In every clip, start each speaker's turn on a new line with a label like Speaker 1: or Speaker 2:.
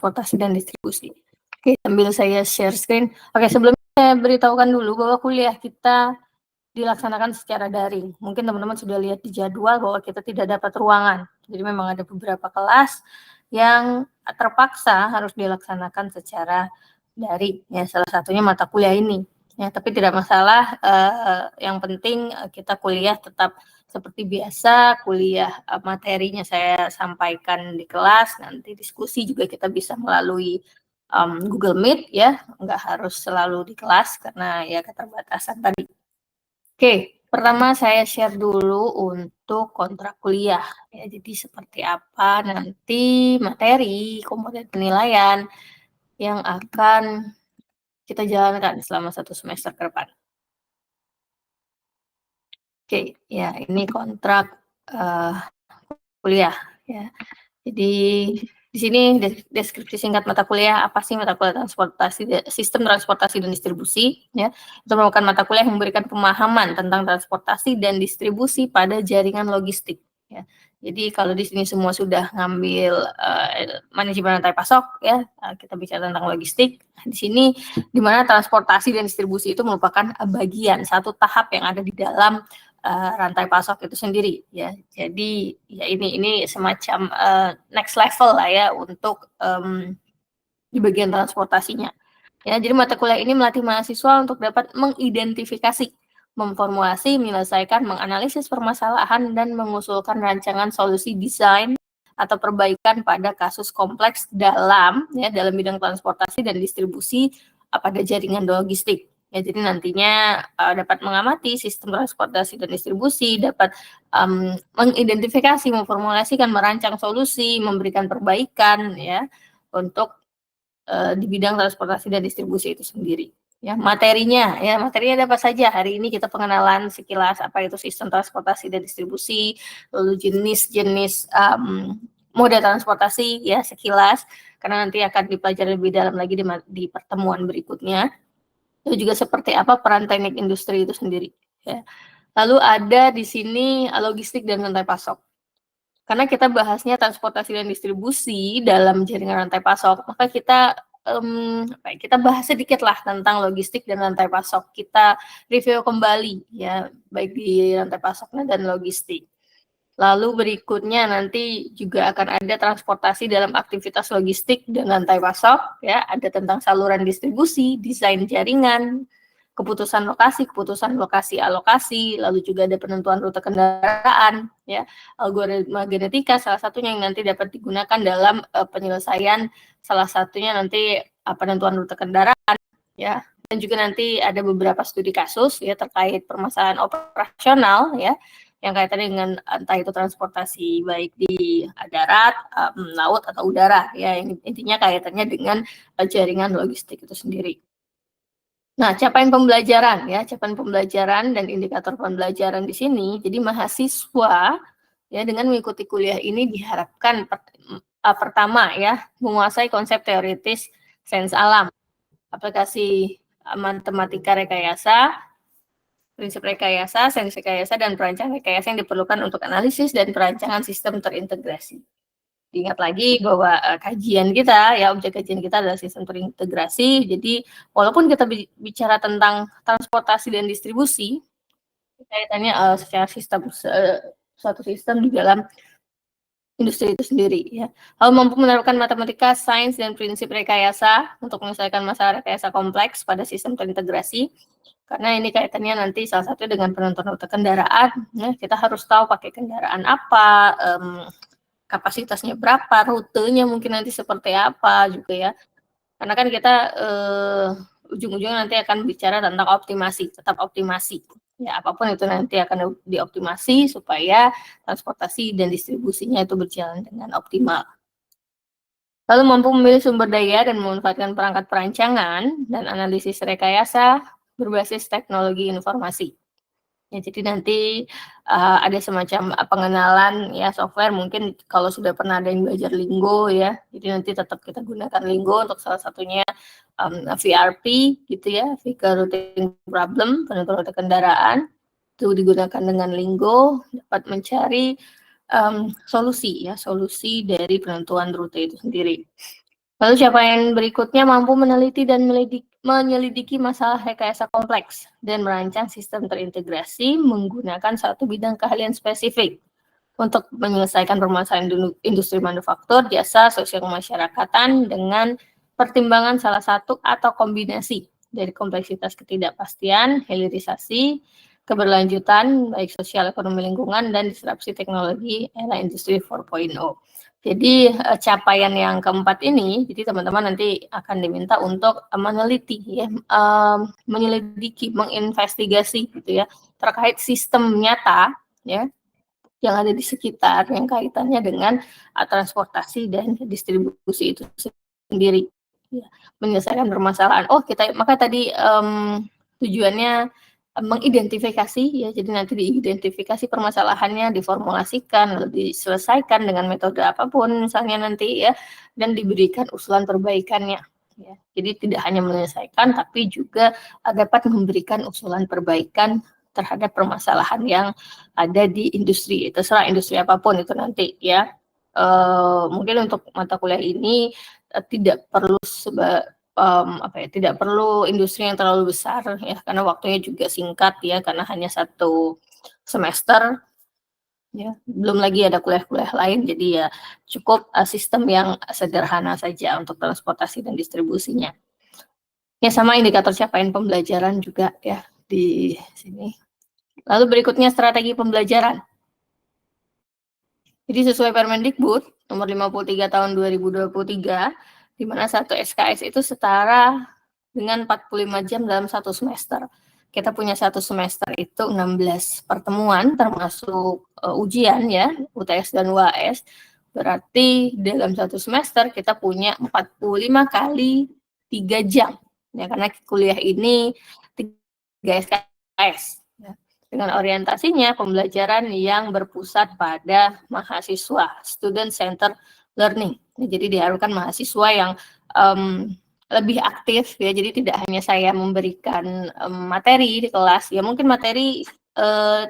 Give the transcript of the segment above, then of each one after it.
Speaker 1: transportasi dan distribusi. Oke, sambil saya share screen. Oke, sebelumnya saya beritahukan dulu bahwa kuliah kita dilaksanakan secara daring. Mungkin teman-teman sudah lihat di jadwal bahwa kita tidak dapat ruangan. Jadi memang ada beberapa kelas yang terpaksa harus dilaksanakan secara daring. Ya, salah satunya mata kuliah ini. Ya, tapi tidak masalah. Yang penting kita kuliah tetap seperti biasa. Kuliah materinya saya sampaikan di kelas. Nanti diskusi juga kita bisa melalui Google Meet, ya, nggak harus selalu di kelas karena ya keterbatasan tadi. Oke, pertama saya share dulu untuk kontrak kuliah. Ya, jadi seperti apa nanti materi, komponen penilaian yang akan kita jalankan selama 1 semester ke depan. Oke, ya ini kontrak kuliah, ya. Jadi di sini deskripsi singkat mata kuliah, apa sih mata kuliah sistem transportasi dan distribusi, ya. Itu merupakan mata kuliah yang memberikan pemahaman tentang transportasi dan distribusi pada jaringan logistik, ya. Jadi kalau di sini semua sudah ngambil manajemen rantai pasok, ya, kita bicara tentang logistik. Di sini di mana transportasi dan distribusi itu merupakan bagian satu tahap yang ada di dalam rantai pasok itu sendiri, ya. Jadi ya ini semacam next level lah ya untuk di bagian transportasinya. Ya, jadi mata kuliah ini melatih mahasiswa untuk dapat mengidentifikasi, memformulasi, menyelesaikan, menganalisis permasalahan dan mengusulkan rancangan solusi desain atau perbaikan pada kasus kompleks dalam bidang transportasi dan distribusi pada jaringan logistik. Ya, jadi nantinya dapat mengamati sistem transportasi dan distribusi, dapat mengidentifikasi, memformulasikan, merancang solusi, memberikan perbaikan, ya, untuk di bidang transportasi dan distribusi itu sendiri. Ya, materinya ada apa saja? Hari ini kita pengenalan sekilas apa itu sistem transportasi dan distribusi, lalu jenis-jenis moda transportasi, ya, sekilas, karena nanti akan dipelajari lebih dalam lagi di pertemuan berikutnya. Itu juga seperti apa peran teknik industri itu sendiri, ya. Lalu ada di sini logistik dan rantai pasok. Karena kita bahasnya transportasi dan distribusi dalam jaringan rantai pasok, maka kita bahas sedikit lah tentang logistik dan rantai pasok. Kita review kembali, ya, baik di rantai pasoknya dan logistik. Lalu berikutnya nanti juga akan ada transportasi dalam aktivitas logistik dan rantai pasok, ya, ada tentang saluran distribusi, desain jaringan, keputusan lokasi alokasi, lalu juga ada penentuan rute kendaraan, ya, algoritma genetika salah satunya yang nanti dapat digunakan dalam penyelesaian salah satunya nanti penentuan rute kendaraan, ya, dan juga nanti ada beberapa studi kasus, ya, terkait permasalahan operasional, ya, yang kaitannya dengan entah itu transportasi baik di darat, laut atau udara, ya, yang intinya kaitannya dengan jaringan logistik itu sendiri. Nah, capaian pembelajaran dan indikator pembelajaran di sini, jadi mahasiswa, ya, dengan mengikuti kuliah ini diharapkan pertama, ya, menguasai konsep teoritis sains alam, aplikasi matematika rekayasa, prinsip rekayasa, sains rekayasa, dan perancangan rekayasa yang diperlukan untuk analisis dan perancangan sistem terintegrasi. Diingat lagi bahwa kajian kita, ya, objek kajian kita adalah sistem terintegrasi. Jadi walaupun kita bicara tentang transportasi dan distribusi, kaitannya secara sistem suatu sistem di dalam industri itu sendiri, ya. Lalu mampu menerapkan matematika, sains, dan prinsip rekayasa untuk menyelesaikan masalah rekayasa kompleks pada sistem terintegrasi. Karena ini kaitannya nanti salah satu dengan penentuan rute kendaraan, ya, kita harus tahu pakai kendaraan apa, kapasitasnya berapa, rutenya mungkin nanti seperti apa juga, ya. Karena kan kita ujung-ujungnya nanti akan bicara tentang optimasi, tetap optimasi. Ya, apapun itu nanti akan dioptimasi supaya transportasi dan distribusinya itu berjalan dengan optimal. Lalu mampu memilih sumber daya dan memanfaatkan perangkat perancangan dan analisis rekayasa berbasis teknologi informasi. Ya, jadi nanti ada semacam pengenalan, ya, software, mungkin kalau sudah pernah ada yang belajar Lingo, ya, jadi nanti tetap kita gunakan Lingo untuk salah satunya VRP, gitu, ya, Vehicle Routing Problem, penentuan rute kendaraan, itu digunakan dengan Lingo, dapat mencari solusi dari penentuan rute itu sendiri. Lalu capaian berikutnya mampu meneliti dan menyelidiki masalah rekayasa kompleks dan merancang sistem terintegrasi menggunakan satu bidang keahlian spesifik untuk menyelesaikan permasalahan industri manufaktur, jasa, sosial kemasyarakatan dengan pertimbangan salah satu atau kombinasi dari kompleksitas ketidakpastian, hilirisasi, keberlanjutan, baik sosial, ekonomi, lingkungan, dan disrupsi teknologi era industri 4.0. Jadi capaian yang keempat ini, jadi teman-teman nanti akan diminta untuk meneliti, ya, menyelidiki, menginvestigasi, gitu ya, terkait sistem nyata, ya, yang ada di sekitar, yang kaitannya dengan transportasi dan distribusi itu sendiri, ya, menyelesaikan permasalahan. Oh, maka tadi tujuannya mengidentifikasi, ya, jadi nanti diidentifikasi permasalahannya, diformulasikan, lalu diselesaikan dengan metode apapun misalnya nanti, ya, dan diberikan usulan perbaikannya, ya. Jadi tidak hanya menyelesaikan, tapi juga dapat memberikan usulan perbaikan terhadap permasalahan yang ada di industri, terserah industri apapun itu nanti, ya. Mungkin untuk mata kuliah ini tidak perlu tidak perlu industri yang terlalu besar, ya, karena waktunya juga singkat, ya, karena hanya 1 semester, ya, belum lagi ada kuliah-kuliah lain, jadi ya cukup sistem yang sederhana saja untuk transportasi dan distribusinya. Ya, sama indikator capaian pembelajaran juga, ya, di sini. Lalu berikutnya strategi pembelajaran. Jadi sesuai Permendikbud nomor 53 tahun 2023, di mana 1 SKS itu setara dengan 45 jam dalam 1 semester. Kita punya 1 semester itu 16 pertemuan termasuk ujian, ya, UTS dan UAS. Berarti dalam 1 semester kita punya 45 kali 3 jam. Ya, karena kuliah ini 3 SKS. Ya. Dengan orientasinya pembelajaran yang berpusat pada mahasiswa, student center learning. Jadi diharapkan mahasiswa yang lebih aktif, ya, jadi tidak hanya saya memberikan materi di kelas, ya, mungkin materi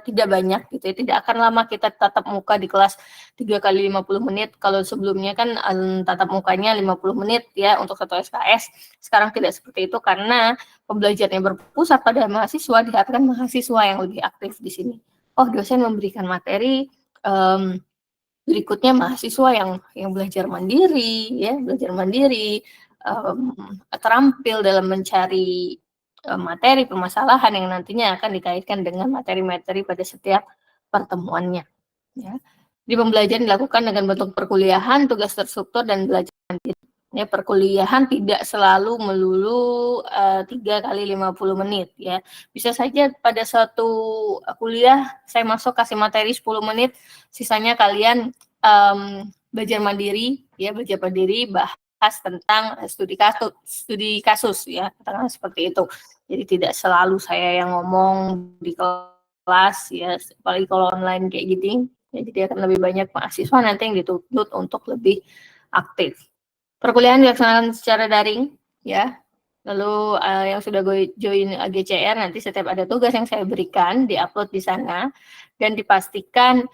Speaker 1: tidak banyak, gitu ya, tidak akan lama kita tatap muka di kelas 3 kali 50 menit, kalau sebelumnya kan tatap mukanya 50 menit, ya, untuk 1 SKS, sekarang tidak seperti itu karena pembelajarannya berpusat pada mahasiswa, diharapkan mahasiswa yang lebih aktif di sini. Oh, dosen memberikan materi, berikutnya mahasiswa yang belajar mandiri, ya, terampil dalam mencari materi permasalahan yang nantinya akan dikaitkan dengan materi-materi pada setiap pertemuannya, ya. Di pembelajaran dilakukan dengan bentuk perkuliahan, tugas terstruktur, dan belajar mandiri. Ya, perkuliahan tidak selalu melulu 3 kali 50 menit, ya. Bisa saja pada suatu kuliah saya masuk kasih materi 10 menit, sisanya kalian belajar mandiri, ya, bahas tentang studi kasus, ya, katakanlah seperti itu. Jadi tidak selalu saya yang ngomong di kelas, ya, apalagi kalau online kayak gini, ya, jadi akan lebih banyak mahasiswa nanti yang dituntut untuk lebih aktif. Perkuliahan dilaksanakan secara daring, ya. Lalu yang sudah join GCR nanti setiap ada tugas yang saya berikan diupload di sana dan dipastikan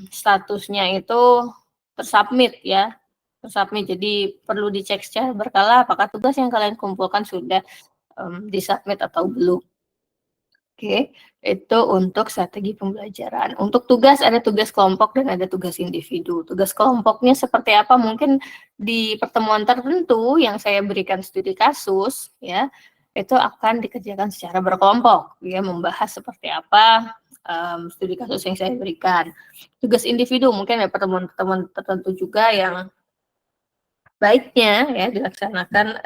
Speaker 1: statusnya itu tersubmit, ya. Tersubmit, jadi perlu dicek secara berkala apakah tugas yang kalian kumpulkan sudah disubmit atau belum. Oke, itu untuk strategi pembelajaran. Untuk tugas, ada tugas kelompok dan ada tugas individu. Tugas kelompoknya seperti apa? Mungkin di pertemuan tertentu yang saya berikan studi kasus, ya, itu akan dikerjakan secara berkelompok, ya, membahas seperti apa studi kasus yang saya berikan. Tugas individu mungkin ada pertemuan-pertemuan tertentu juga yang baiknya, ya, dikerjakan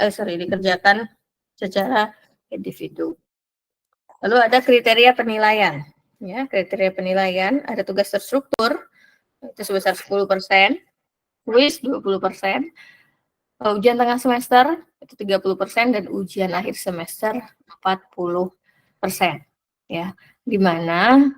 Speaker 1: secara individu. Lalu ada kriteria penilaian. Ya, kriteria penilaian, ada tugas terstruktur, itu sebesar 10%, kuis 20%, ujian tengah semester, itu 30%, dan ujian akhir semester 40%. Ya, di mana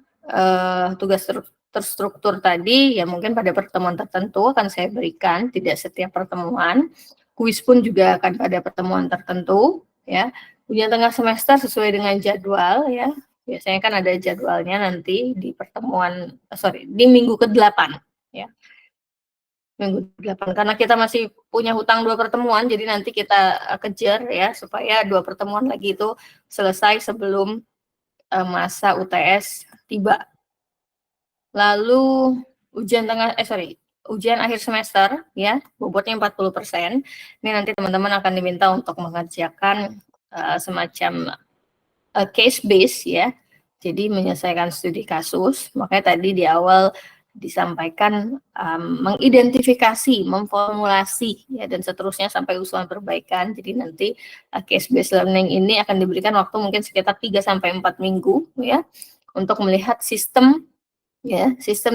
Speaker 1: tugas terstruktur tadi, ya, mungkin pada pertemuan tertentu akan saya berikan, tidak setiap pertemuan. Kuis pun juga akan pada pertemuan tertentu, ya. Ujian tengah semester sesuai dengan jadwal, ya. Biasanya kan ada jadwalnya nanti di pertemuan, di minggu ke-8, ya. Minggu 8 karena kita masih punya hutang 2 pertemuan, jadi nanti kita kejar ya supaya 2 pertemuan lagi itu selesai sebelum masa UTS tiba. Lalu ujian akhir semester ya, bobotnya 40%. Ini nanti teman-teman akan diminta untuk mengerjakan semacam case base ya. Jadi menyelesaikan studi kasus. Makanya tadi di awal disampaikan mengidentifikasi, memformulasi ya dan seterusnya sampai usulan perbaikan. Jadi nanti case based learning ini akan diberikan waktu mungkin sekitar 3 sampai 4 minggu ya untuk melihat sistem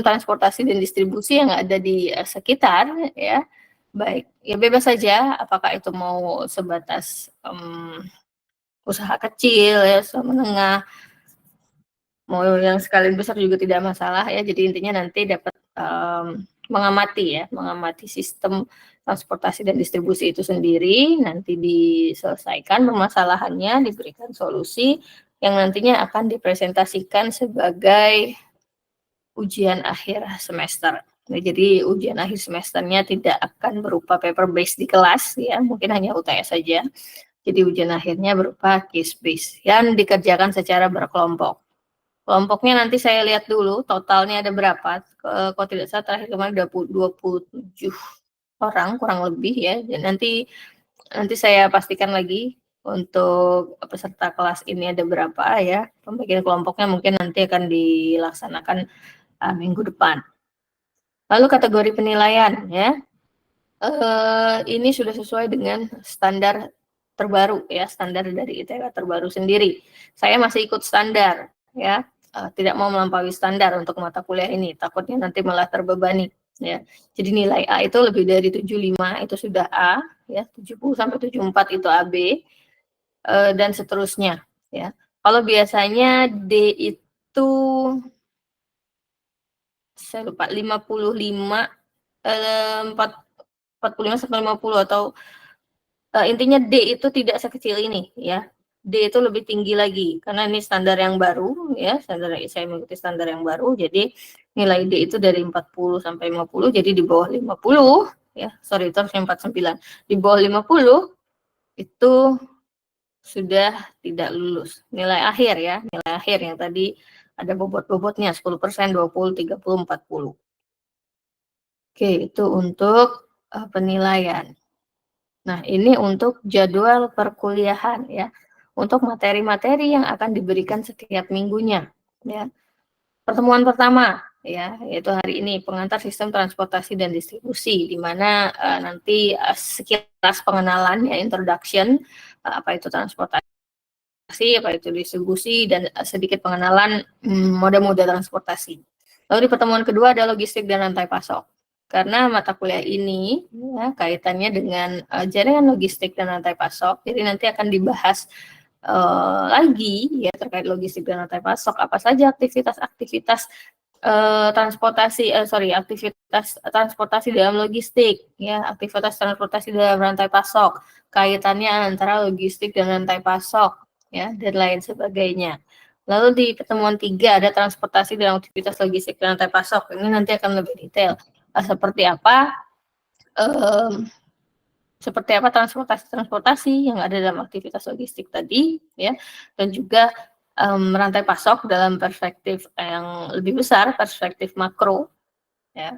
Speaker 1: transportasi dan distribusi yang ada di sekitar ya. Baik, ya bebas saja apakah itu mau sebatas usaha kecil ya, usaha menengah, mau yang skala besar juga tidak masalah ya. Jadi intinya nanti dapat mengamati sistem transportasi dan distribusi itu sendiri, nanti diselesaikan permasalahannya, diberikan solusi yang nantinya akan dipresentasikan sebagai ujian akhir semester. Nah, jadi ujian akhir semesternya tidak akan berupa paper based di kelas ya, mungkin hanya UTS saja. Jadi ujian akhirnya berupa case based yang dikerjakan secara berkelompok. Kelompoknya nanti saya lihat dulu totalnya ada berapa. Kalau tidak salah terakhir kemarin 27 orang kurang lebih ya. Dan nanti saya pastikan lagi untuk peserta kelas ini ada berapa ya. Pembagian kelompoknya mungkin nanti akan dilaksanakan minggu depan. Lalu kategori penilaian ya. Ini sudah sesuai dengan standar terbaru ya, standar dari ITK terbaru sendiri. Saya masih ikut standar ya, tidak mau melampaui standar untuk mata kuliah ini, takutnya nanti malah terbebani ya. Jadi nilai A itu lebih dari 75 itu sudah A ya, 70 sampai 74 itu AB dan seterusnya ya. Kalau biasanya D itu saya lupa 55 45 sampai 50 atau intinya D itu tidak sekecil ini ya. D itu lebih tinggi lagi karena ini standar yang baru ya, saya mengikuti standar yang baru. Jadi nilai D itu dari 40 sampai 50, jadi di bawah 50 ya. Sorry, itu harusnya 49. Di bawah 50 itu sudah tidak lulus. Nilai akhir ya, nilai akhir yang tadi ada bobot-bobotnya 10%, 20, 30, 40. Oke, itu untuk penilaian. Nah, ini untuk jadwal perkuliahan ya. Untuk materi-materi yang akan diberikan setiap minggunya ya. Pertemuan pertama ya, yaitu hari ini pengantar sistem transportasi dan distribusi, di mana nanti sekilas pengenalan ya, introduction, apa itu transportasi, apa itu distribusi, dan sedikit pengenalan moda-moda transportasi. Lalu di pertemuan kedua ada logistik dan rantai pasok. Karena mata kuliah ini ya, kaitannya dengan jaringan logistik dan rantai pasok, jadi nanti akan dibahas lagi ya terkait logistik dan rantai pasok, apa saja aktivitas aktivitas transportasi dalam logistik ya, aktivitas transportasi dalam rantai pasok, kaitannya antara logistik dan rantai pasok ya, dan lain sebagainya. Lalu di pertemuan 3 ada transportasi dalam aktivitas logistik dan rantai pasok. Ini nanti akan lebih detail seperti apa transportasi yang ada dalam aktivitas logistik tadi ya, dan juga rantai pasok dalam perspektif yang lebih besar, perspektif makro ya.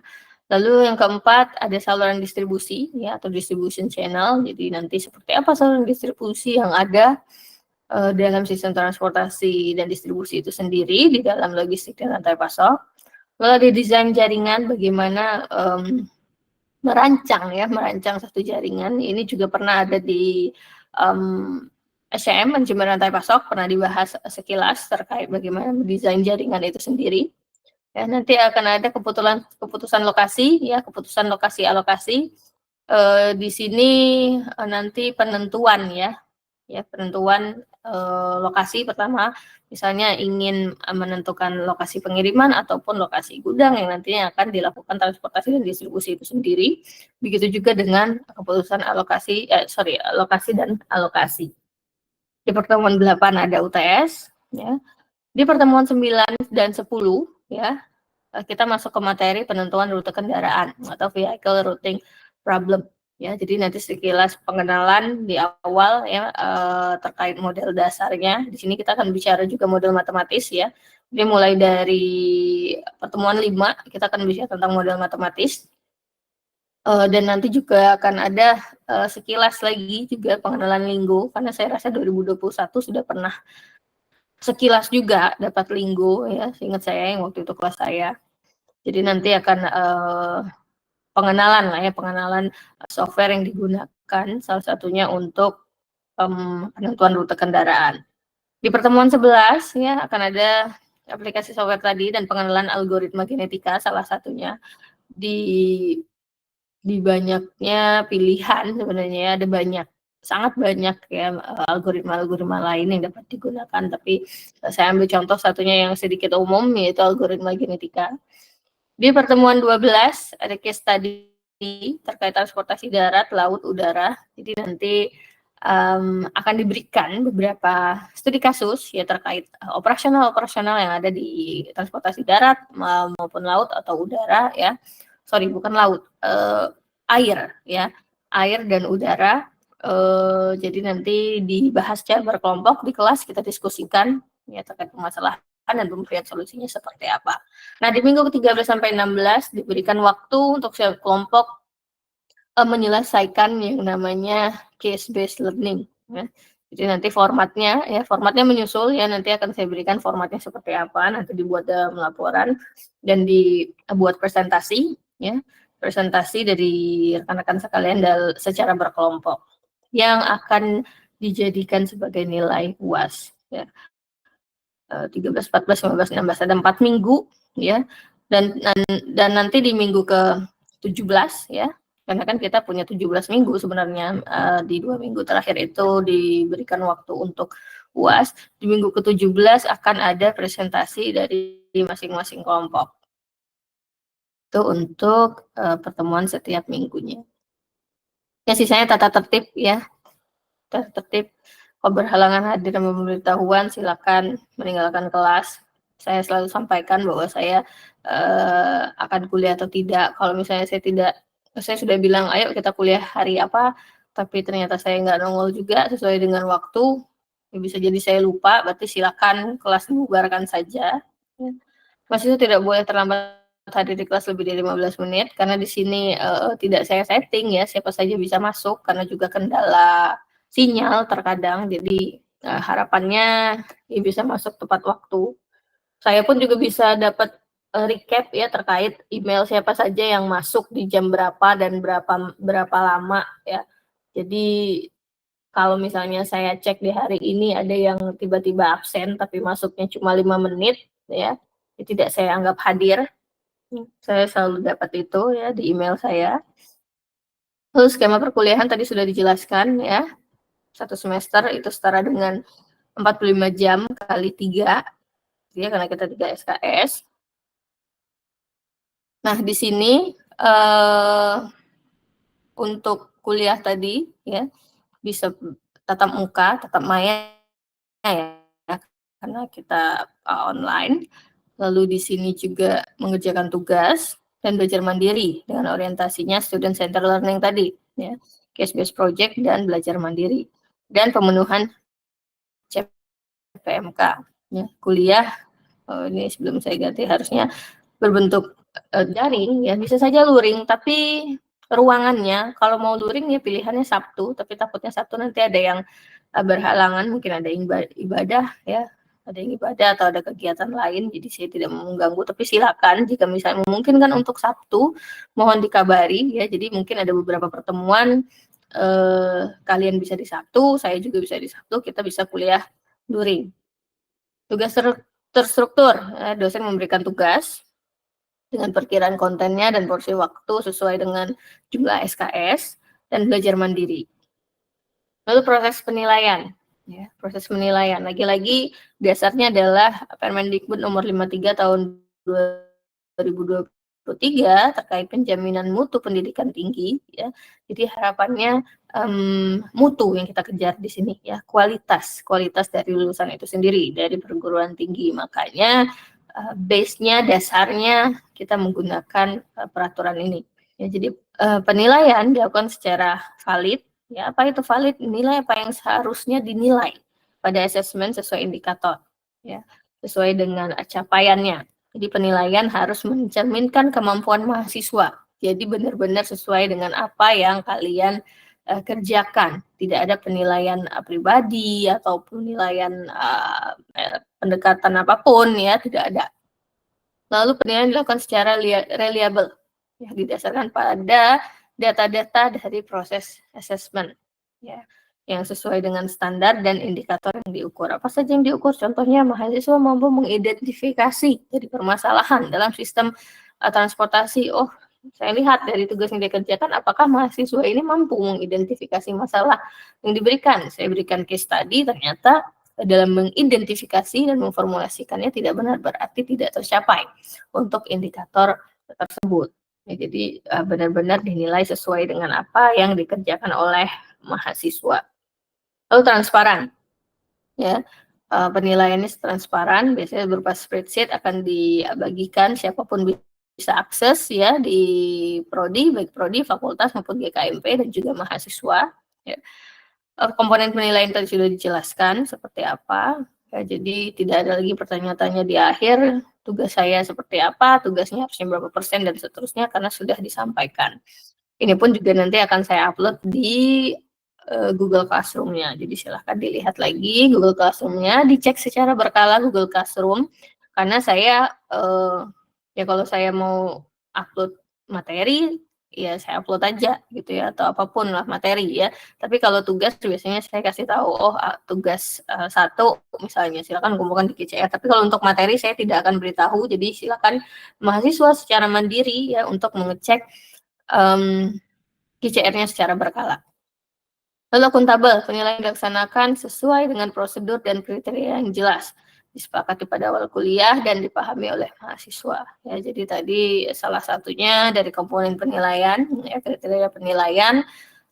Speaker 1: Lalu yang keempat ada saluran distribusi ya, atau distribution channel. Jadi nanti seperti apa saluran distribusi yang ada dalam sistem transportasi dan distribusi itu sendiri di dalam logistik dan rantai pasok. Lalu ada desain jaringan, bagaimana merancang satu jaringan. Ini juga pernah ada di SCM, manajemen rantai pasok, pernah dibahas sekilas terkait bagaimana mendesain jaringan itu sendiri. Ya, nanti akan ada keputusan lokasi ya, keputusan lokasi alokasi. Di sini nanti penentuan penentuan lokasi pertama, misalnya ingin menentukan lokasi pengiriman ataupun lokasi gudang yang nantinya akan dilakukan transportasi dan distribusi itu sendiri. Begitu juga dengan keputusan lokasi dan alokasi. Di pertemuan 8 ada UTS ya. Di pertemuan 9 dan 10 ya, kita masuk ke materi penentuan rute kendaraan atau vehicle routing problem. Ya, jadi nanti sekilas pengenalan di awal ya terkait model dasarnya. Di sini kita akan bicara juga model matematis ya. Jadi mulai dari pertemuan 5 kita akan bicara tentang model matematis. Dan nanti juga akan ada sekilas lagi juga pengenalan linggo karena saya rasa 2021 sudah pernah sekilas juga dapat linggo ya, seingat saya yang waktu itu kelas saya. Jadi nanti akan pengenalan lah ya, pengenalan software yang digunakan salah satunya untuk penentuan rute kendaraan. Di pertemuan 11 ya akan ada aplikasi software tadi dan pengenalan algoritma genetika salah satunya. Di banyaknya pilihan sebenarnya ya, ada banyak, sangat banyak ya algoritma-algoritma lain yang dapat digunakan, tapi saya ambil contoh satunya yang sedikit umum yaitu algoritma genetika. Di pertemuan 12 ada case study terkait transportasi darat, laut, udara. Jadi nanti akan diberikan beberapa studi kasus ya terkait operasional yang ada di transportasi darat maupun laut atau udara ya. Sorry, bukan laut, air ya, air dan udara. Jadi nanti dibahas secara berkelompok di kelas, kita diskusikan ya terkait permasalahan dan pemberian solusinya seperti apa. Nah, di minggu ke-13 sampai 16 diberikan waktu untuk setiap kelompok menyelesaikan yang namanya case based learning ya. Jadi nanti formatnya menyusul ya, nanti akan saya berikan formatnya seperti apa, nanti dibuat dalam laporan dan dibuat presentasi ya, presentasi dari rekan-rekan sekalian secara berkelompok yang akan dijadikan sebagai nilai UAS ya. 13, 14, 15, 16 ada 4 minggu ya, dan nanti di minggu ke-17 ya, karena kan kita punya 17 minggu sebenarnya, di 2 minggu terakhir itu diberikan waktu untuk UAS. Di minggu ke-17 akan ada presentasi dari masing-masing kelompok. Itu untuk pertemuan setiap minggunya. Ya, sisanya tata tertib ya. Tata tertib, kalau berhalangan hadir dan pemberitahuan silakan meninggalkan kelas. Saya selalu sampaikan bahwa saya akan kuliah atau tidak. Kalau misalnya saya sudah bilang ayo kita kuliah hari apa, tapi ternyata saya nggak nongol juga sesuai dengan waktu, ya bisa jadi saya lupa, berarti silakan kelas dibubarkan saja. Mahasiswa tidak boleh terlambat hadir di kelas lebih dari 15 menit, karena di sini tidak saya setting ya, siapa saja bisa masuk, karena juga kendala sinyal terkadang, jadi harapannya ya bisa masuk tepat waktu. Saya pun juga bisa dapat recap ya terkait email siapa saja yang masuk di jam berapa dan berapa lama ya. Jadi kalau misalnya saya cek di hari ini ada yang tiba-tiba absen tapi masuknya cuma 5 menit ya, tidak saya anggap hadir. Saya selalu dapat itu ya di email saya. Lalu skema perkuliahan tadi sudah dijelaskan ya. 1 semester itu setara dengan 45 jam kali 3 ya, karena kita 3 SKS. Nah, di sini untuk kuliah tadi ya bisa tatap muka, tatap maya ya, karena kita online. Lalu di sini juga mengerjakan tugas dan belajar mandiri dengan orientasinya student center learning tadi ya, case based project dan belajar mandiri dan pemenuhan CPMK ya. Kuliah ini sebelum saya ganti harusnya berbentuk daring ya, bisa saja luring, tapi ruangannya kalau mau luring ya pilihannya Sabtu, tapi takutnya Sabtu nanti ada yang berhalangan, mungkin ada yang ibadah ya, ada yang ibadah atau ada kegiatan lain, jadi saya tidak mau mengganggu, tapi silakan jika misalnya memungkinkan untuk Sabtu, mohon dikabari ya. Jadi mungkin ada beberapa pertemuan kalian bisa di Sabtu, saya juga bisa di Sabtu, kita bisa kuliah luring. Tugas terstruktur, dosen memberikan tugas dengan perkiraan kontennya dan porsi waktu sesuai dengan jumlah SKS dan belajar mandiri. Lalu proses penilaian, ya, proses penilaian lagi-lagi dasarnya adalah Permendikbud nomor 53 tahun 2023 terkait penjaminan mutu pendidikan tinggi, ya. Jadi harapannya mutu yang kita kejar di sini, ya, kualitas dari lulusan itu sendiri dari perguruan tinggi. Makanya base-nya, dasarnya kita menggunakan peraturan ini. Ya, jadi penilaian dilakukan secara valid. Ya, apa itu valid? Nilai apa yang seharusnya dinilai pada asesmen sesuai indikator. Ya, sesuai dengan capaiannya. Jadi penilaian harus mencerminkan kemampuan mahasiswa. Jadi benar-benar sesuai dengan apa yang kalian kerjakan. Tidak ada penilaian pribadi atau penilaian pendekatan apapun, ya, tidak ada. Lalu penilaian dilakukan secara reliable, ya, didasarkan pada data-data dari proses assessment, ya, yang sesuai dengan standar dan indikator yang diukur. Apa saja yang diukur? Contohnya mahasiswa mampu mengidentifikasi dari permasalahan dalam sistem transportasi. Oh, saya lihat dari tugas yang dikerjakan, apakah mahasiswa ini mampu mengidentifikasi masalah yang diberikan. Saya berikan case study, ternyata dalam mengidentifikasi dan memformulasikannya tidak benar, berarti tidak tercapai untuk indikator tersebut. Ya, jadi benar-benar dinilai sesuai dengan apa yang dikerjakan oleh mahasiswa. Lalu transparan, ya, penilaiannya transparan, biasanya berupa spreadsheet, akan dibagikan siapapun bisa akses, ya, di prodi, baik prodi, fakultas maupun GKMP dan juga mahasiswa. Ya. Komponen penilaian tadi sudah dijelaskan seperti apa. Ya, jadi tidak ada lagi pertanyaan-tanya di akhir, tugas saya seperti apa, tugasnya harusnya berapa persen, dan seterusnya, karena sudah disampaikan. Ini pun juga nanti akan saya upload di Google Classroom-nya. Jadi silahkan dilihat lagi Google Classroom-nya, dicek secara berkala Google Classroom, karena saya ya kalau saya mau upload materi, ya saya upload aja gitu ya, atau apapun lah materi ya. Tapi kalau tugas biasanya saya kasih tahu, oh tugas 1 misalnya silakan kumpulkan di KCR. Tapi kalau untuk materi saya tidak akan beritahu, jadi silakan mahasiswa secara mandiri ya untuk mengecek KCR-nya secara berkala. Lalu akuntabel, penilaian dilaksanakan sesuai dengan prosedur dan kriteria yang jelas, disepakati pada awal kuliah dan dipahami oleh mahasiswa. Ya, jadi tadi salah satunya dari komponen penilaian, ya, kriteria penilaian,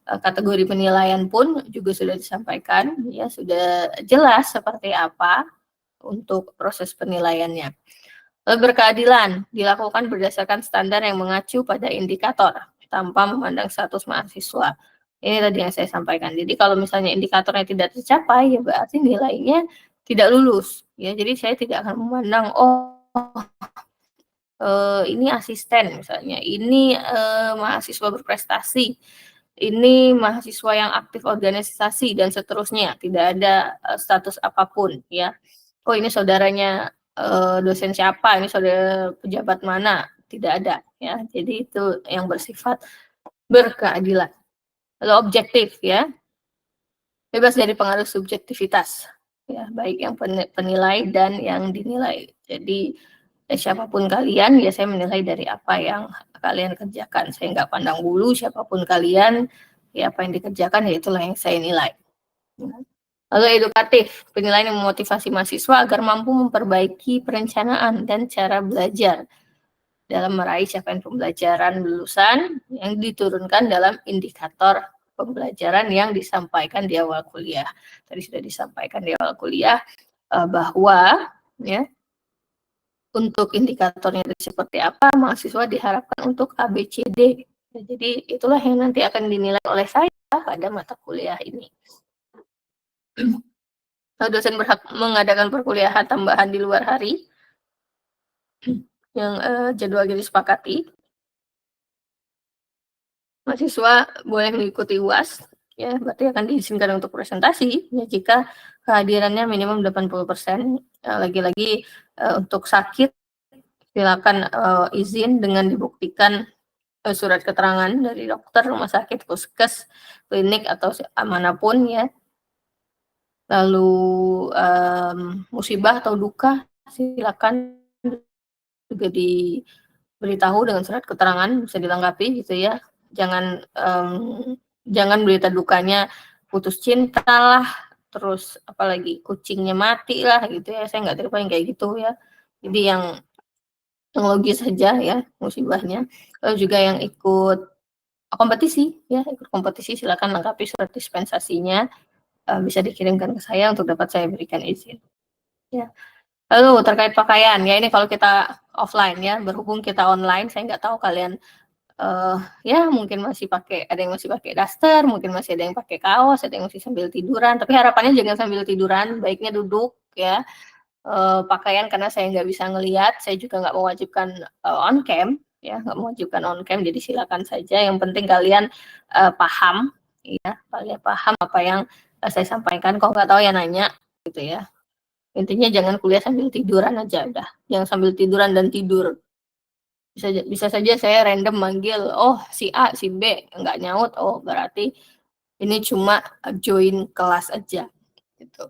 Speaker 1: kategori penilaian pun juga sudah disampaikan, ya, sudah jelas seperti apa untuk proses penilaiannya. Lalu berkeadilan, dilakukan berdasarkan standar yang mengacu pada indikator, tanpa memandang status mahasiswa. Ini tadi yang saya sampaikan. Jadi kalau misalnya indikatornya tidak tercapai, ya berarti nilainya tidak lulus. Ya, jadi saya tidak akan memandang, ini asisten misalnya, ini mahasiswa berprestasi, ini mahasiswa yang aktif organisasi dan seterusnya. Tidak ada status apapun, ya. Oh, ini saudaranya dosen siapa, ini saudara pejabat mana, tidak ada, ya. Jadi itu yang bersifat berkeadilan. Lalu objektif, ya, bebas dari pengaruh subjektivitas, ya, baik yang penilai dan yang dinilai. Jadi siapapun kalian, ya saya menilai dari apa yang kalian kerjakan. Saya nggak pandang bulu siapapun kalian, ya apa yang dikerjakan, ya itulah yang saya nilai. Lalu edukatif, penilaian yang memotivasi mahasiswa agar mampu memperbaiki perencanaan dan cara belajar dalam meraih capaian pembelajaran lulusan yang diturunkan dalam indikator pembelajaran yang disampaikan di awal kuliah. Tadi sudah disampaikan di awal kuliah bahwa, ya, untuk indikatornya seperti apa, mahasiswa diharapkan untuk A, B, C, D. Ya, jadi itulah yang nanti akan dinilai oleh saya pada mata kuliah ini. Dosen berhak mengadakan perkuliahan tambahan di luar hari yang jadwalnya disepakati. Mahasiswa boleh mengikuti UAS, ya, berarti akan diizinkan untuk presentasi, ya, jika kehadirannya minimum 80%. Lagi-lagi untuk sakit, silakan izin dengan dibuktikan surat keterangan dari dokter, rumah sakit, puskes, klinik, atau manapun, ya. Lalu musibah atau duka, silakan juga diberitahu dengan surat keterangan, bisa dilengkapi gitu ya. Jangan berita dukanya putus cinta lah, terus apalagi kucingnya mati lah gitu ya. Saya nggak terima yang kayak gitu ya. Jadi yang logis saja ya musibahnya. Lalu juga yang ikut kompetisi ya, ikut kompetisi silakan lengkapi surat dispensasinya, bisa dikirimkan ke saya untuk dapat saya berikan izin. Ya. Lalu terkait pakaian, ya ini kalau kita offline ya, berhubung kita online, saya nggak tahu kalian ya mungkin masih pakai, ada yang masih pakai daster, mungkin masih ada yang pakai kaos, ada yang masih sambil tiduran. Tapi harapannya jangan sambil tiduran, baiknya duduk ya. Pakaian karena saya nggak bisa ngelihat, saya juga nggak mewajibkan on cam, ya nggak mewajibkan on cam, jadi silakan saja. Yang penting kalian paham, ya kalian paham apa yang saya sampaikan. Kalau nggak tahu ya nanya, gitu ya. Intinya jangan kuliah sambil tiduran aja udah. Jangan sambil tiduran dan tidur. Bisa saja saya random manggil, oh si A, si B, nggak nyaut, oh berarti ini cuma join kelas aja. Gitu.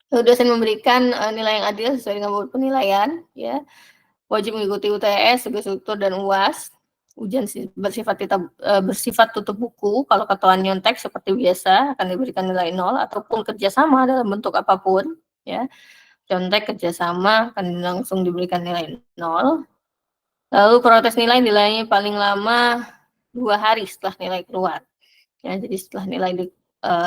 Speaker 1: Dosen memberikan nilai yang adil sesuai dengan bobot penilaian, ya. Wajib mengikuti UTS, tugas tutor dan UAS. Ujian bersifat tutup buku. Kalau ketuaan nyontek seperti biasa akan diberikan nilai 0 ataupun kerjasama dalam bentuk apapun, ya. Contek kerjasama akan langsung diberikan nilai 0. Lalu protes nilainya paling lama 2 hari setelah nilai keluar. Ya, jadi setelah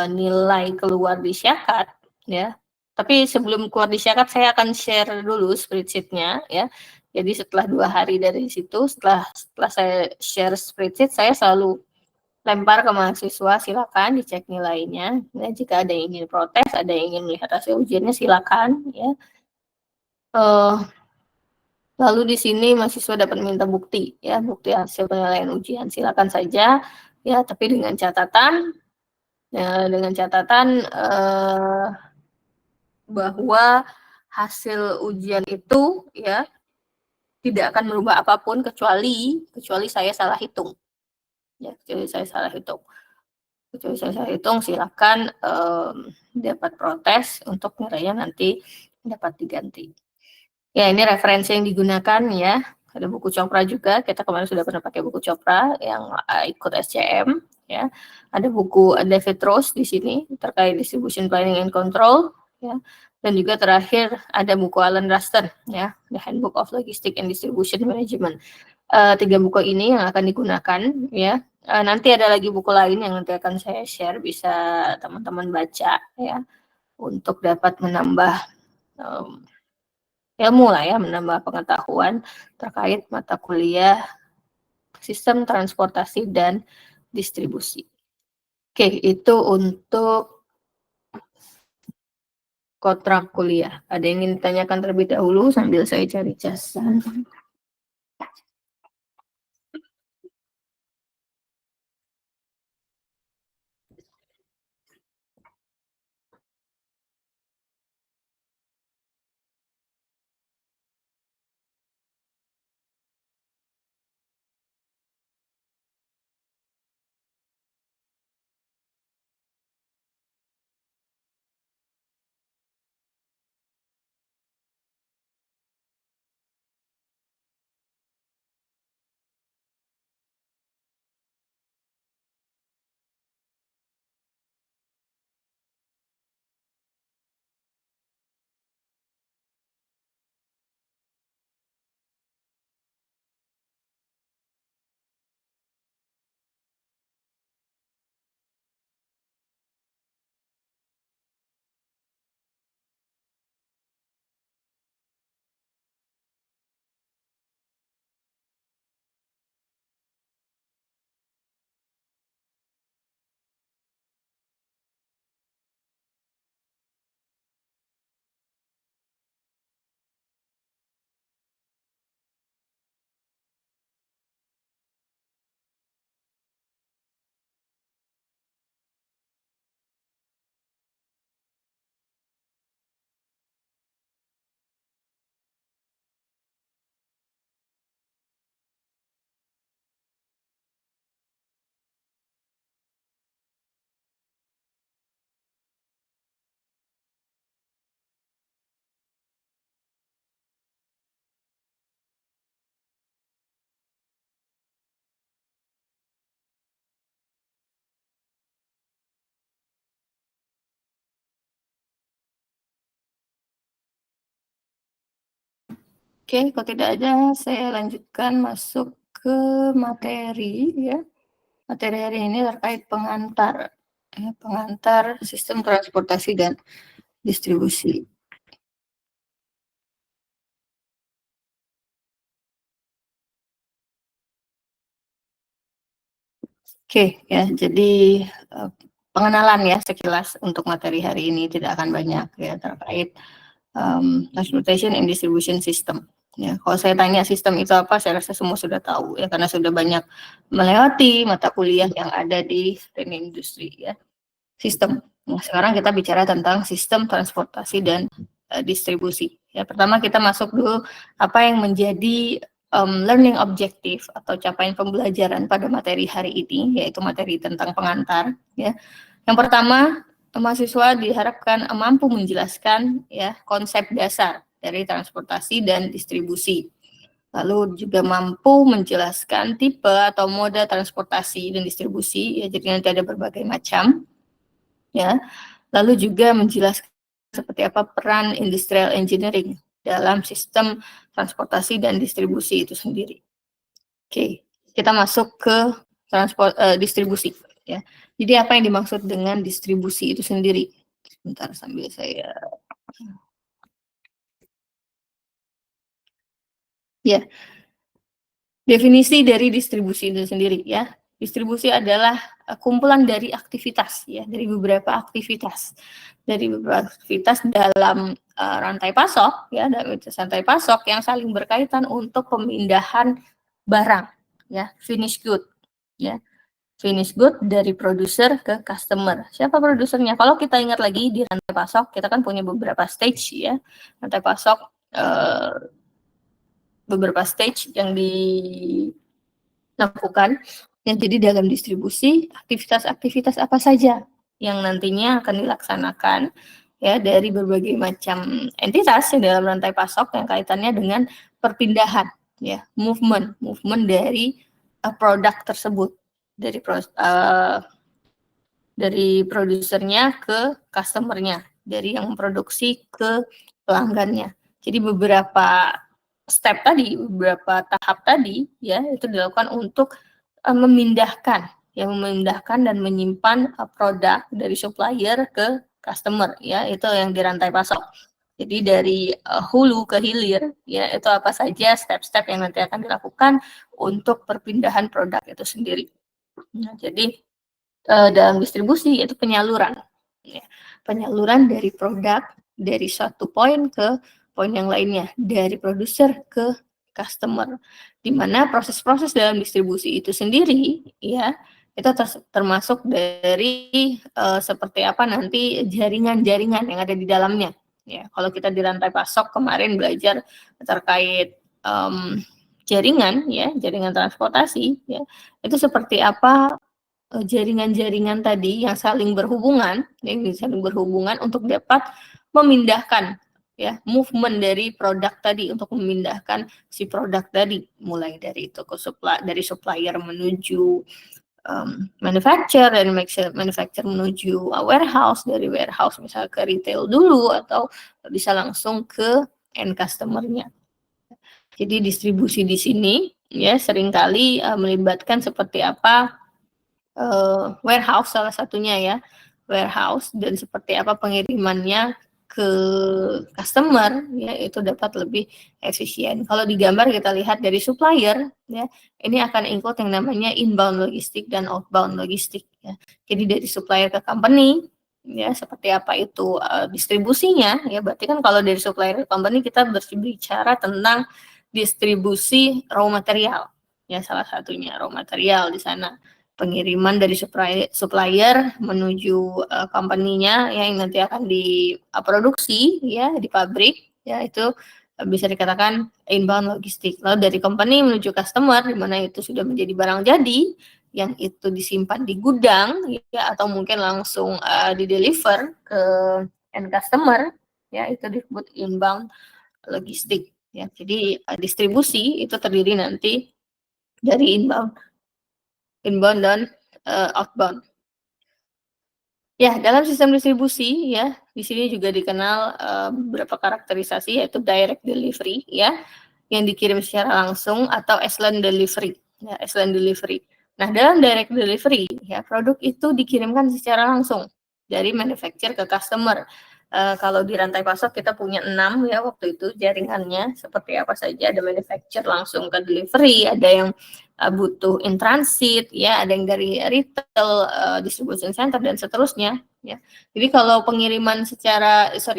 Speaker 1: nilai keluar di Syakat, ya. Tapi sebelum keluar di Syakat, saya akan share dulu spreadsheet-nya, ya. Jadi setelah 2 hari dari situ, setelah saya share spreadsheet, saya selalu lempar ke mahasiswa, silakan dicek nilainya. Ya, jika ada yang ingin protes, ada yang ingin melihat hasil ujiannya, silakan, ya. Lalu di sini mahasiswa dapat minta bukti, ya, bukti hasil penilaian ujian. Silakan saja, ya, tapi dengan catatan, bahwa hasil ujian itu, ya, tidak akan merubah apapun kecuali saya salah hitung, ya, kecuali saya salah hitung, silakan dapat protes untuk nilainya nanti dapat diganti. Ya, ini referensi yang digunakan, ya. Ada buku Chopra juga, kita kemarin sudah pernah pakai buku Chopra yang ikut SCM, ya. Ada buku David Rose di sini terkait distribution planning and control, ya. Dan juga terakhir ada buku Alan Ruster, ya, The Handbook of Logistic and Distribution Management. 3 buku ini yang akan digunakan, ya. Nanti ada lagi buku lain yang nanti akan saya share, bisa teman-teman baca, ya, untuk dapat menambah ilmu lah, ya, menambah pengetahuan terkait mata kuliah sistem transportasi dan distribusi. Oke, itu untuk kontrak kuliah. Ada yang ingin ditanyakan terlebih dahulu sambil saya cari casan. Oke, kalau tidak ada, saya lanjutkan masuk ke materi, ya. Materi hari ini terkait pengantar, ya, pengantar sistem transportasi dan distribusi. Oke, ya, jadi pengenalan ya sekilas untuk materi hari ini, tidak akan banyak ya terkait transportation and distribution system. Ya, kalau saya tanya sistem itu apa, saya rasa semua sudah tahu ya, karena sudah banyak melewati mata kuliah yang ada di teknik industri ya. Sistem. Nah, sekarang kita bicara tentang sistem transportasi dan distribusi. Ya, pertama kita masuk dulu apa yang menjadi learning objective atau capaian pembelajaran pada materi hari ini, yaitu materi tentang pengantar. Ya, yang pertama, mahasiswa diharapkan mampu menjelaskan ya konsep dasar dari transportasi dan distribusi. Lalu juga mampu menjelaskan tipe atau moda transportasi dan distribusi, ya, jadi nanti ada berbagai macam. Ya, lalu juga menjelaskan seperti apa peran industrial engineering dalam sistem transportasi dan distribusi itu sendiri. Oke, kita masuk ke distribusi ya. Jadi apa yang dimaksud dengan distribusi itu sendiri? Sebentar sambil saya ya. Definisi dari distribusi itu sendiri ya. Distribusi adalah kumpulan dari aktivitas ya, dari beberapa aktivitas. Dari beberapa aktivitas dalam rantai pasok ya, dalam rantai pasok yang saling berkaitan untuk pemindahan barang ya, finish good ya. Finish good dari produser ke customer. Siapa produsernya? Kalau kita ingat lagi di rantai pasok, kita kan punya beberapa stage ya. Rantai pasok beberapa stage yang dilakukan. Yang jadi dalam distribusi, aktivitas-aktivitas apa saja yang nantinya akan dilaksanakan ya dari berbagai macam entitas yang dalam rantai pasok yang kaitannya dengan perpindahan ya, movement dari produk tersebut, dari produsernya ke customernya, dari yang memproduksi ke pelanggannya. Jadi beberapa step tadi, beberapa tahap tadi ya itu dilakukan untuk memindahkan dan menyimpan produk dari supplier ke customer ya, itu yang di rantai pasok. Jadi dari hulu ke hilir ya, itu apa saja step-step yang nanti akan dilakukan untuk perpindahan produk itu sendiri. Nah, jadi dalam distribusi yaitu penyaluran ya. Penyaluran dari produk dari satu poin ke poin yang lainnya, dari produser ke customer, di mana proses-proses dalam distribusi itu sendiri ya itu termasuk dari seperti apa nanti jaringan-jaringan yang ada di dalamnya ya. Kalau kita di rantai pasok kemarin belajar terkait jaringan ya, jaringan transportasi ya, itu seperti apa jaringan-jaringan tadi yang saling berhubungan untuk dapat memindahkan ya, movement dari produk tadi, untuk memindahkan si produk tadi, mulai dari itu ke dari supplier menuju manufacturer, dari manufacturer menuju warehouse, dari warehouse misalnya ke retail dulu, atau bisa langsung ke end customer-nya. Jadi distribusi di sini ya seringkali melibatkan seperti apa warehouse salah satunya ya, warehouse, dan seperti apa pengirimannya ke customer ya, itu dapat lebih efisien. Kalau di gambar kita lihat dari supplier ya, ini akan include yang namanya inbound logistik dan outbound logistik ya. Jadi dari supplier ke company ya, seperti apa itu distribusinya ya. Berarti kan kalau dari supplier ke company kita berbicara tentang distribusi raw material ya, salah satunya raw material di sana, pengiriman dari supplier menuju company-nya yang nanti akan diproduksi ya di pabrik ya, itu bisa dikatakan inbound logistik. Lalu dari company menuju customer, di mana itu sudah menjadi barang jadi yang itu disimpan di gudang ya, atau mungkin langsung di-deliver ke end customer ya, itu disebut inbound logistik ya. Jadi distribusi itu terdiri nanti dari inbound dan outbound. Ya, dalam sistem distribusi ya, di sini juga dikenal beberapa karakterisasi, yaitu direct delivery ya, yang dikirim secara langsung, atau excellent delivery ya, excellent delivery. Nah, dalam direct delivery ya, produk itu dikirimkan secara langsung dari manufacturer ke customer. kalau di rantai pasok kita punya 6 ya waktu itu jaringannya, seperti apa saja, ada manufacture langsung ke delivery, ada yang butuh in transit, ya, ada yang dari retail, distribution center dan seterusnya, ya. Jadi kalau pengiriman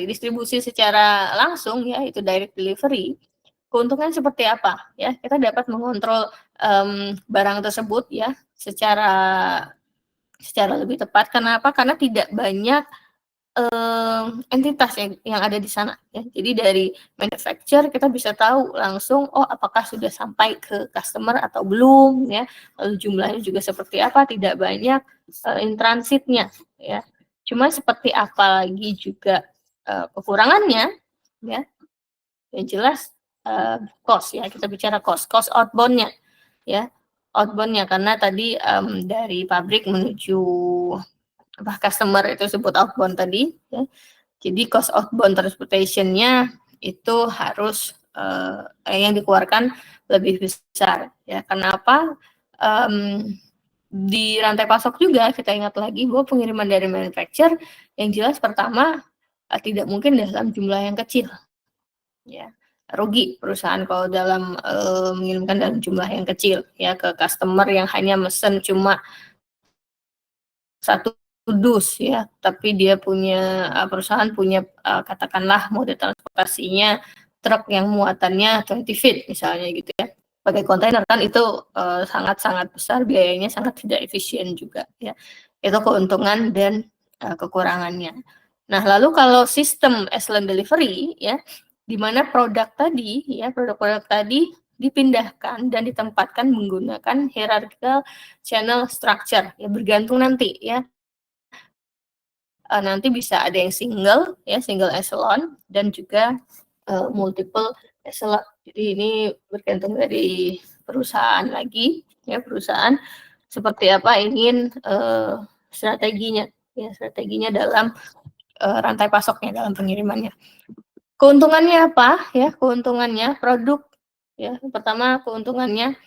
Speaker 1: distribusi secara langsung ya itu direct delivery, keuntungan seperti apa ya? Kita dapat mengontrol barang tersebut ya secara lebih tepat. Kenapa? Karena tidak banyak entitas yang ada di sana ya. Jadi dari manufacturer kita bisa tahu langsung apakah sudah sampai ke customer atau belum ya. Lalu jumlahnya juga seperti apa, tidak banyak in transitnya ya. Cuma seperti apa lagi juga kekurangannya ya. Yang jelas cost ya, kita bicara cost outbound-nya ya. Outbound-nya karena tadi dari pabrik menuju customer itu sebut outbound tadi ya. Jadi cost outbound transportation-nya itu harus yang dikeluarkan lebih besar ya. Kenapa? Di rantai pasok juga kita ingat lagi bahwa pengiriman dari manufacturer yang jelas pertama tidak mungkin dalam jumlah yang kecil ya. Rugi perusahaan kalau dalam mengirimkan dalam jumlah yang kecil ya ke customer yang hanya mesen cuma 1 dus ya, tapi dia punya perusahaan punya katakanlah mode transportasinya truk yang muatannya 20 feet misalnya gitu ya. Pakai kontainer kan itu sangat-sangat besar, biayanya sangat tidak efisien juga ya. Itu keuntungan dan kekurangannya. Nah, lalu kalau sistem excellent delivery ya, di mana produk tadi dipindahkan dan ditempatkan menggunakan hierarchical channel structure ya, bergantung nanti ya. Nanti bisa ada yang single echelon dan juga multiple echelon. Jadi ini bergantung dari perusahaan lagi ya, perusahaan seperti apa ingin strateginya dalam rantai pasoknya, dalam pengirimannya. Keuntungannya apa ya? Keuntungannya produk ya. Pertama keuntungannya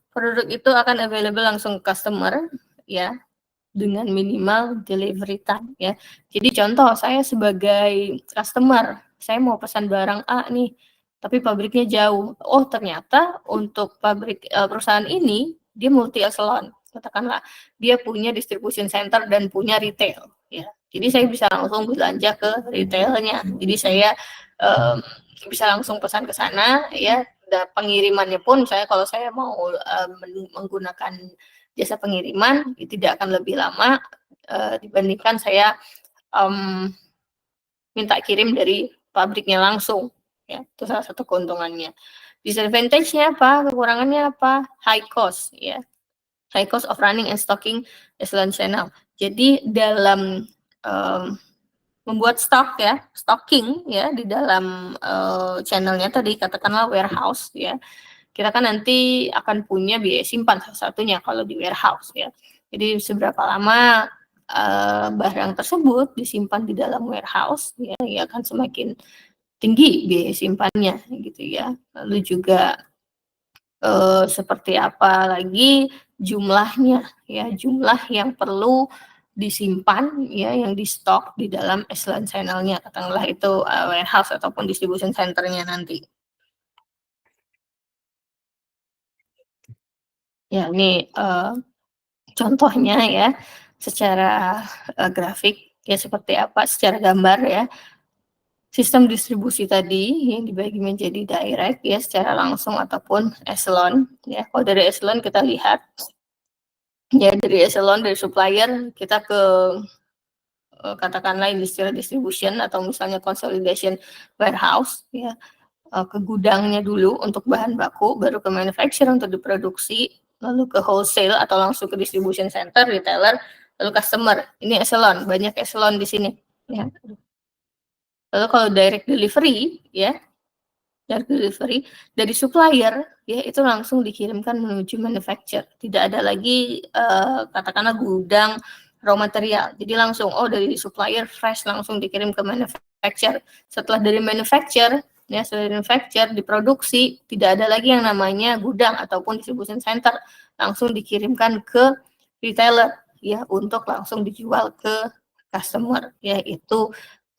Speaker 1: produk itu akan available langsung ke customer ya, dengan minimal delivery time ya. Jadi contoh saya sebagai customer, saya mau pesan barang A nih, tapi pabriknya jauh. Oh ternyata untuk perusahaan ini dia multi echelon, katakanlah dia punya distribution center dan punya retail ya. Jadi saya bisa langsung belanja ke retailnya. Jadi saya bisa langsung pesan ke sana ya. Dan pengirimannya pun saya kalau saya mau menggunakan jasa pengiriman tidak akan lebih lama dibandingkan saya minta kirim dari pabriknya langsung ya. Itu salah satu keuntungannya. Disadvantage-nya apa? Kekurangannya apa? High cost ya. High cost of running and stocking excellent channel. Jadi dalam membuat stocking ya di dalam channelnya tadi katakanlah warehouse ya. Kita kan nanti akan punya biaya simpan salah satunya kalau di warehouse ya. Jadi seberapa lama barang tersebut disimpan di dalam warehouse ya akan semakin tinggi biaya simpannya gitu ya. Lalu juga seperti apa lagi jumlahnya ya, jumlah yang perlu disimpan ya, yang di stok di dalam excellent channel-nya, katakanlah itu warehouse ataupun distribution center-nya nanti. Ya ini contohnya ya secara grafik ya seperti apa secara gambar ya. Sistem distribusi tadi yang dibagi menjadi direct ya secara langsung ataupun echelon ya. Kalau dari echelon kita lihat ya dari echelon dari supplier kita ke katakanlah industrial distribution atau misalnya consolidation warehouse ya. Ke gudangnya dulu untuk bahan baku, baru ke manufacturer untuk diproduksi, lalu ke wholesale atau langsung ke distribution center, retailer, lalu customer. Ini echelon, banyak echelon di sini. Ya. Lalu kalau direct delivery, ya, direct delivery dari supplier, ya itu langsung dikirimkan menuju manufacturer. Tidak ada lagi katakanlah gudang raw material. Jadi langsung dari supplier fresh langsung dikirim ke manufacturer. Setelah dari manufacturer ya setelah manufacture diproduksi tidak ada lagi yang namanya gudang ataupun distribution center, langsung dikirimkan ke retailer ya untuk langsung dijual ke customer ya. Itu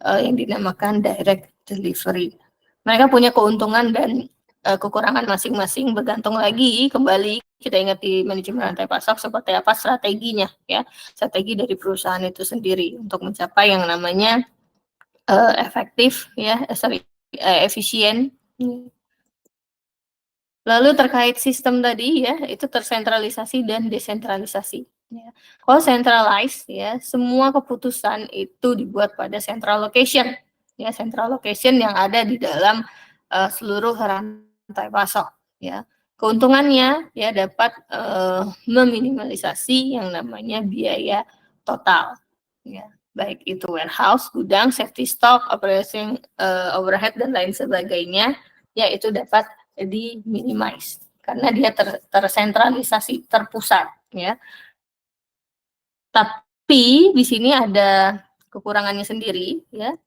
Speaker 1: yang dinamakan direct delivery. Mereka punya keuntungan dan kekurangan masing-masing, bergantung lagi kembali kita ingat di manajemen rantai pasok seperti apa strateginya ya, strategi dari perusahaan itu sendiri untuk mencapai yang namanya efektif ya, efisien. Lalu terkait sistem tadi ya, itu tersentralisasi dan desentralisasi. Ya. Kalau centralized ya, semua keputusan itu dibuat pada central location. Ya, central location yang ada di dalam seluruh rantai pasok. Ya. Keuntungannya ya dapat meminimalisasi yang namanya biaya total. Ya, baik itu warehouse, gudang, safety stock, operating overhead dan lain sebagainya, ya itu dapat di-minimize karena dia tersentralisasi, terpusat ya. Tapi di sini ada kekurangannya sendiri ya.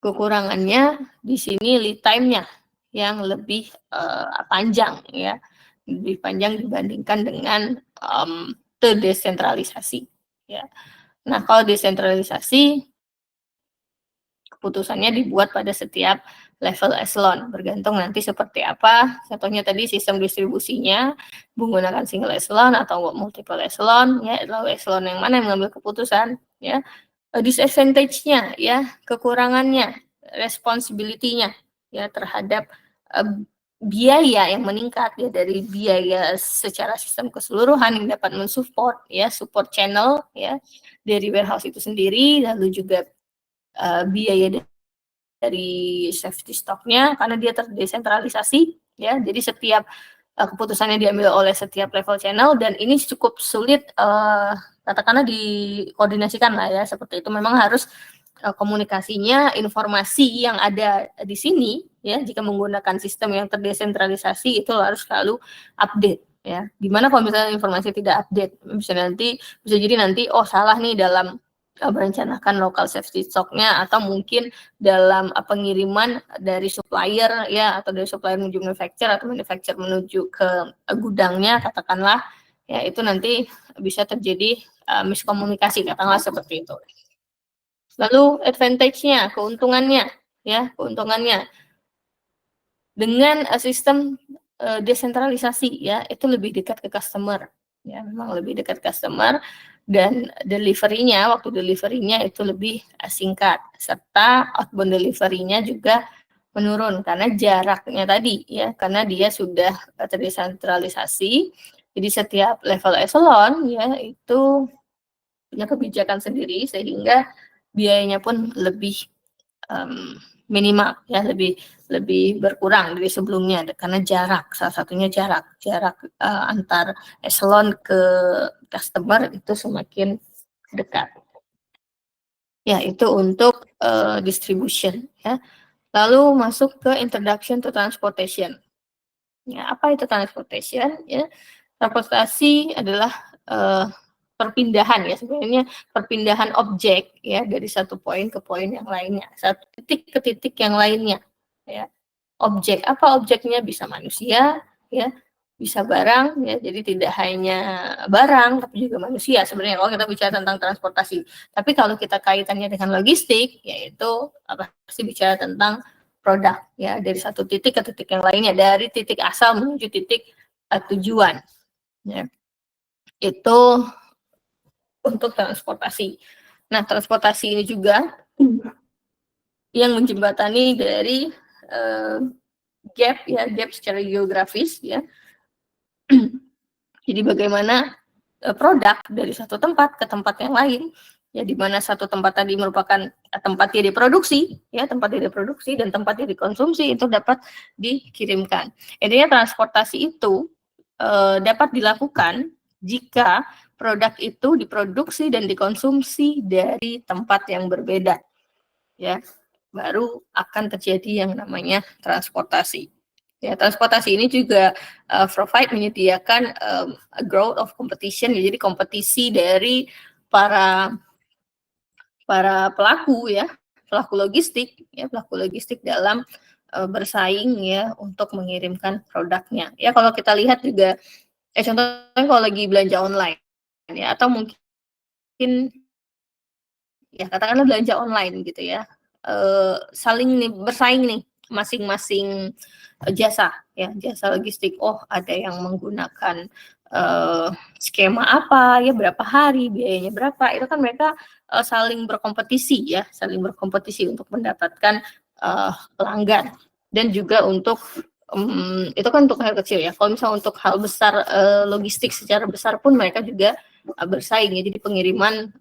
Speaker 1: Kekurangannya di sini lead time-nya yang lebih panjang ya. Lebih panjang dibandingkan dengan terdesentralisasi ya. Nah, kalau desentralisasi keputusannya dibuat pada setiap level eselon, bergantung nanti seperti apa. Contohnya tadi sistem distribusinya menggunakan single eselon atau multiple eselon, ya, lalu eselon yang mana yang mengambil keputusan, ya. Disadvantage-nya, ya, kekurangannya, responsibility-nya, ya, terhadap biaya yang meningkat ya dari biaya secara sistem keseluruhan yang dapat mensupport ya support channel ya dari warehouse itu sendiri, lalu juga biaya dari safety stock-nya karena dia terdesentralisasi ya. Jadi setiap keputusannya diambil oleh setiap level channel dan ini cukup sulit katakanlah dikoordinasikan lah ya seperti itu. Memang harus komunikasinya, informasi yang ada di sini ya jika menggunakan sistem yang terdesentralisasi itu harus selalu update ya. Gimana kalau misalnya informasi tidak update? Bisa jadi nanti oh salah nih dalam merencanakan local safety stock-nya atau mungkin dalam pengiriman dari supplier ya atau dari supplier menuju manufacturer atau manufacturer menuju ke gudangnya katakanlah ya itu nanti bisa terjadi miskomunikasi katakanlah seperti itu. Lalu advantage-nya, keuntungannya ya, keuntungannya dengan sistem desentralisasi ya, itu lebih dekat ke customer. Ya, memang lebih dekat customer dan delivery-nya, waktu delivery-nya itu lebih singkat serta outbound delivery-nya juga menurun karena jaraknya tadi ya, karena dia sudah terdesentralisasi. Jadi setiap level eselon ya itu punya kebijakan sendiri sehingga biayanya pun lebih minimal ya, lebih berkurang dari sebelumnya karena jarak, salah satunya jarak antar eselon ke customer itu semakin dekat. Ya, itu untuk distribution ya. Lalu masuk ke introduction to transportation. Ya, apa itu transportation? Ya, transportasi adalah perpindahan ya sebenarnya perpindahan objek ya dari satu poin ke poin yang lainnya, satu titik ke titik yang lainnya ya. Objek apa objeknya bisa manusia ya, bisa barang ya. Jadi tidak hanya barang tapi juga manusia sebenarnya kalau kita bicara tentang transportasi. Tapi kalau kita kaitannya dengan logistik yaitu pasti bicara tentang produk ya dari satu titik ke titik yang lainnya, dari titik asal menuju titik tujuan ya. Itu untuk transportasi. Nah, transportasi ini juga yang menjembatani dari gap secara geografis ya. Jadi bagaimana produk dari satu tempat ke tempat yang lain ya, di mana satu tempat tadi merupakan tempat dia diproduksi ya, tempat dia diproduksi dan tempat dia dikonsumsi itu dapat dikirimkan. Intinya transportasi itu dapat dilakukan jika produk itu diproduksi dan dikonsumsi dari tempat yang berbeda ya, baru akan terjadi yang namanya transportasi. Ya, transportasi ini juga provide menyediakan growth of competition, ya, jadi kompetisi dari para pelaku ya, pelaku logistik dalam bersaing ya untuk mengirimkan produknya. Ya kalau kita lihat juga contohnya kalau lagi belanja online ya atau mungkin ya katakanlah belanja online gitu ya, saling nih bersaing nih masing-masing jasa ya, jasa logistik. Oh, ada yang menggunakan skema apa ya, berapa hari, biayanya berapa, itu kan mereka saling berkompetisi ya, saling berkompetisi untuk mendapatkan pelanggan. Dan juga untuk itu kan untuk hal kecil ya. Kalau misalnya untuk hal besar logistik secara besar pun mereka juga bersaing ya. Jadi pengiriman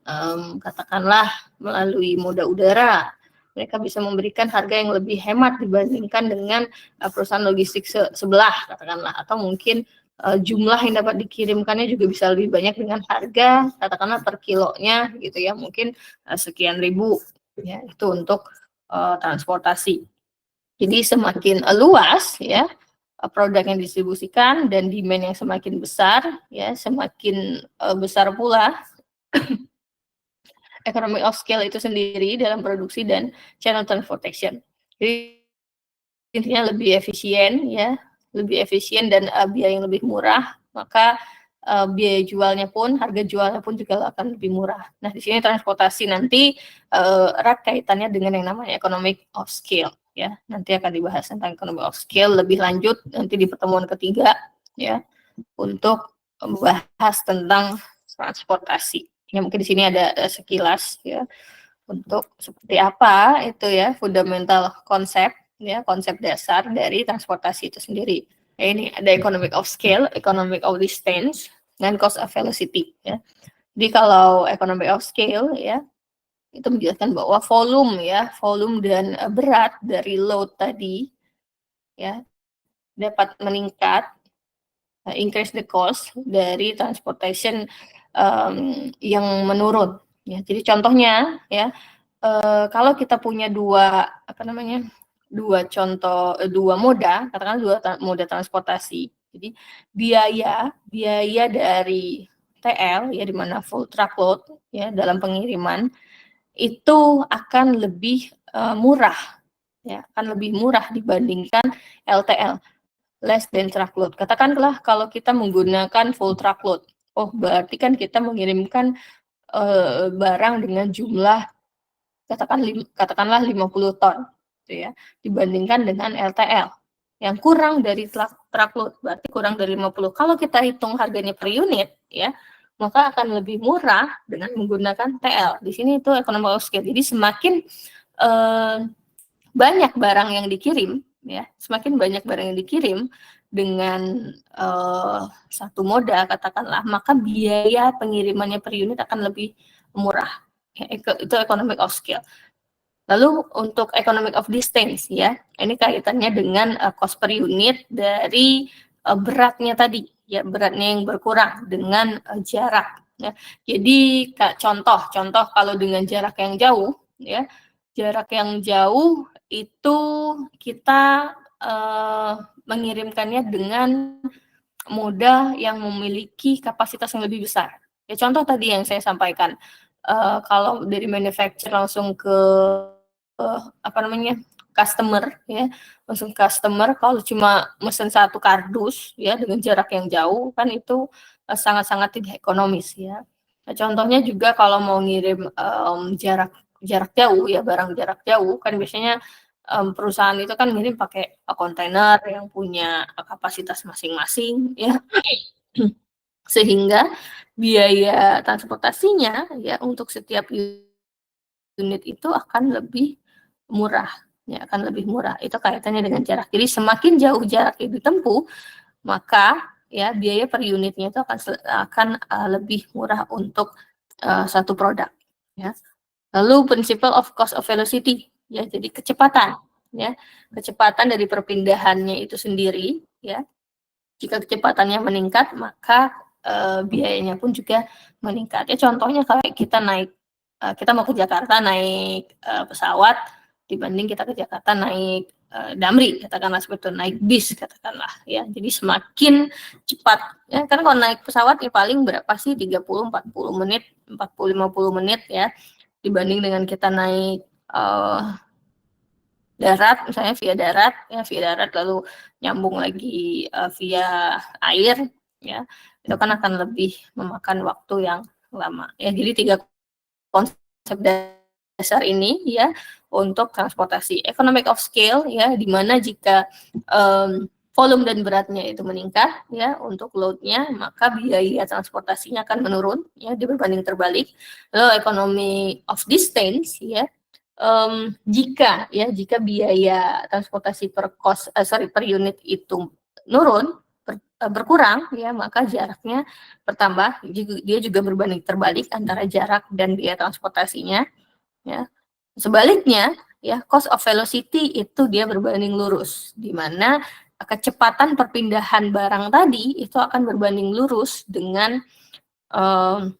Speaker 1: katakanlah melalui moda udara, mereka bisa memberikan harga yang lebih hemat dibandingkan dengan perusahaan logistik sebelah katakanlah, atau mungkin jumlah yang dapat dikirimkannya juga bisa lebih banyak dengan harga katakanlah per kilonya gitu ya, mungkin sekian ribu ya, itu untuk transportasi. Jadi semakin luas ya produk yang didistribusikan dan demand yang semakin besar ya, semakin besar pula economy of scale itu sendiri dalam produksi dan channel transportation. Jadi intinya lebih efisien ya, lebih efisien dan biaya yang lebih murah, maka biaya jualnya pun, harga jualnya pun juga akan lebih murah. Nah, di sini transportasi nanti erat kaitannya dengan yang namanya economic of scale ya. Nanti akan dibahas tentang economic of scale lebih lanjut nanti di pertemuan ketiga ya, untuk membahas tentang transportasi. Ya, mungkin di sini ada sekilas ya untuk seperti apa itu ya fundamental konsep ya, konsep dasar dari transportasi itu sendiri. Ya, ini ada economic of scale, economic of distance, dan cost of velocity ya. Jadi kalau economic of scale ya, itu menjelaskan bahwa volume ya, volume dan berat dari load tadi ya dapat meningkat, increase the cost dari transportation yang menurun ya. Jadi contohnya ya, kalau kita punya dua moda, katakanlah dua moda transportasi. Jadi biaya dari TL ya, di mana full truckload ya dalam pengiriman itu akan lebih murah ya, akan lebih murah dibandingkan LTL, less than truckload. Katakanlah kalau kita menggunakan full truckload, oh berarti kan kita mengirimkan barang dengan jumlah katakanlah 50 ton gitu ya, dibandingkan dengan LTL yang kurang dari truckload, berarti kurang dari 50. Kalau kita hitung harganya per unit ya, maka akan lebih murah dengan menggunakan TL. Di sini itu economy of scale. Jadi semakin banyak barang yang dikirim ya, semakin banyak barang yang dikirim dengan satu moda katakanlah, maka biaya pengirimannya per unit akan lebih murah. Ya, itu economic of scale. Lalu untuk economic of distance ya, ini kaitannya dengan cost per unit dari beratnya tadi ya, beratnya yang berkurang dengan jarak ya. Jadi contoh kalau dengan jarak yang jauh ya, jarak yang jauh itu kita mengirimkannya dengan moda yang memiliki kapasitas yang lebih besar. Ya contoh tadi yang saya sampaikan, kalau dari manufacturer langsung ke customer ya, langsung customer, kalau cuma mesen satu kardus ya dengan jarak yang jauh kan itu sangat-sangat tidak ekonomis ya. Nah, contohnya juga kalau mau ngirim jarak jauh ya, barang jarak jauh kan biasanya perusahaan itu kan ngirim pakai kontainer yang punya kapasitas masing-masing ya. Sehingga biaya transportasinya ya untuk setiap unit itu akan lebih murah ya, akan lebih murah. Itu kaitannya dengan jarak. Jadi semakin jauh jarak yang ditempuh, maka ya biaya per unitnya itu akan lebih murah untuk satu produk ya. Lalu principle of cost of velocity ya, jadi kecepatan ya. Kecepatan dari perpindahannya itu sendiri ya. Jika kecepatannya meningkat, maka biayanya pun juga meningkat. Ya contohnya kayak kita kita mau ke Jakarta naik pesawat dibanding kita ke Jakarta naik Damri, katakanlah seperti itu, naik bis katakanlah ya. Jadi semakin cepat ya, karena kalau naik pesawat ya paling berapa sih, 30-40 menit, 40-50 menit ya, dibanding dengan kita naik darat, misalnya via darat lalu nyambung lagi via air ya, itu kan akan lebih memakan waktu yang lama ya. Jadi 3 konsep dasar ini ya untuk transportasi. Economic of scale ya, di mana jika volume dan beratnya itu meningkat ya untuk load-nya, maka biaya transportasinya akan menurun ya, dia berbanding terbalik. Lalu economy of distance ya, jika biaya transportasi per unit itu berkurang ya, maka jaraknya bertambah. Dia juga berbanding terbalik antara jarak dan biaya transportasinya ya. Sebaliknya ya, cost of velocity itu dia berbanding lurus, di mana kecepatan perpindahan barang tadi itu akan berbanding lurus dengan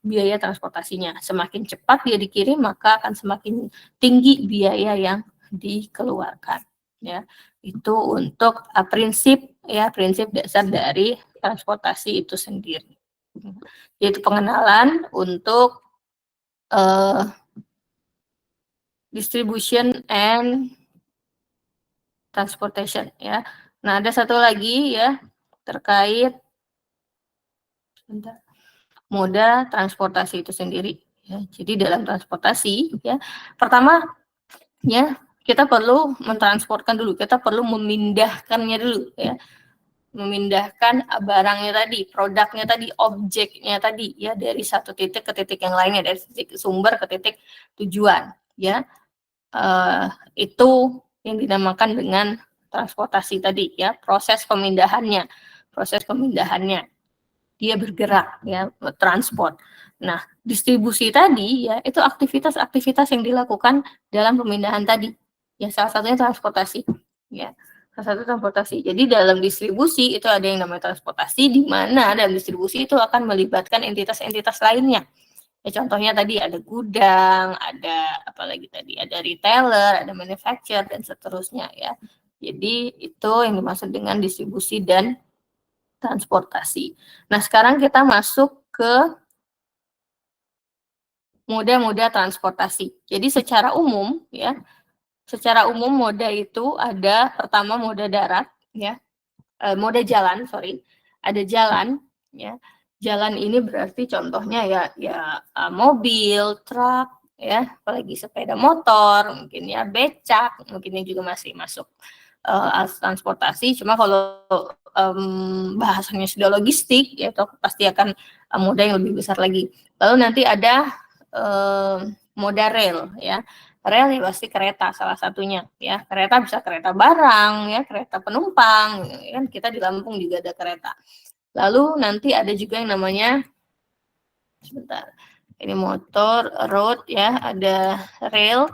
Speaker 1: biaya transportasinya. Semakin cepat dia dikirim, maka akan semakin tinggi biaya yang dikeluarkan ya. Itu untuk prinsip dasar dari transportasi itu sendiri. Yaitu pengenalan untuk distribution and transportation ya. Nah, ada satu lagi ya terkait moda transportasi itu sendiri ya. Jadi dalam transportasi ya, pertama ya kita perlu mentransportkan dulu, kita perlu memindahkannya dulu ya. Memindahkan barangnya tadi, produknya tadi, objeknya tadi ya, dari satu titik ke titik yang lainnya, dari titik sumber ke titik tujuan ya. Itu yang dinamakan dengan transportasi tadi ya, proses pemindahannya dia bergerak ya, transport. Nah, distribusi tadi ya, itu aktivitas-aktivitas yang dilakukan dalam pemindahan tadi ya, salah satunya transportasi ya, salah satu transportasi. Jadi dalam distribusi itu ada yang namanya transportasi, di mana dalam distribusi itu akan melibatkan entitas-entitas lainnya. Ya, contohnya tadi ada gudang, ada apalagi tadi, ada retailer, ada manufacturer, dan seterusnya ya. Jadi itu yang dimaksud dengan distribusi dan transportasi. Nah, sekarang kita masuk ke moda-moda transportasi. Jadi secara umum ya, moda itu ada pertama moda darat ya, moda jalan, ada jalan ya. Jalan ini berarti contohnya ya mobil, truk ya, apalagi sepeda motor, mungkin ya becak, mungkin juga masih masuk transportasi. Cuma kalau bahasanya sudah logistik ya, itu pasti akan moda yang lebih besar lagi. Lalu nanti ada moda rel ya. Rel ya pasti kereta salah satunya ya. Kereta bisa kereta barang ya, kereta penumpang ya, kan kita di Lampung juga ada kereta. Lalu nanti ada juga yang namanya, sebentar, ini motor, road ya, ada rail,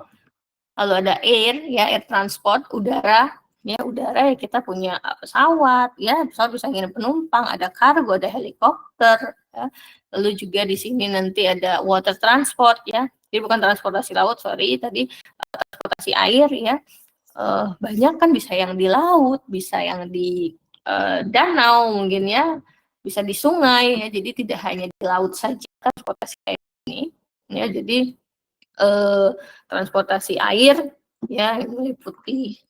Speaker 1: lalu ada air ya, air transport, udara ya, udara ya kita punya pesawat ya, pesawat bisa ngirim penumpang, ada kargo, ada helikopter ya. Lalu juga di sini nanti ada water transport ya, jadi bukan transportasi laut, tadi transportasi air ya. Banyak kan, bisa yang di laut, bisa yang di danau mungkin ya, bisa di sungai ya, jadi tidak hanya di laut saja transportasi air ini ya. Jadi transportasi air ya, yang meliputi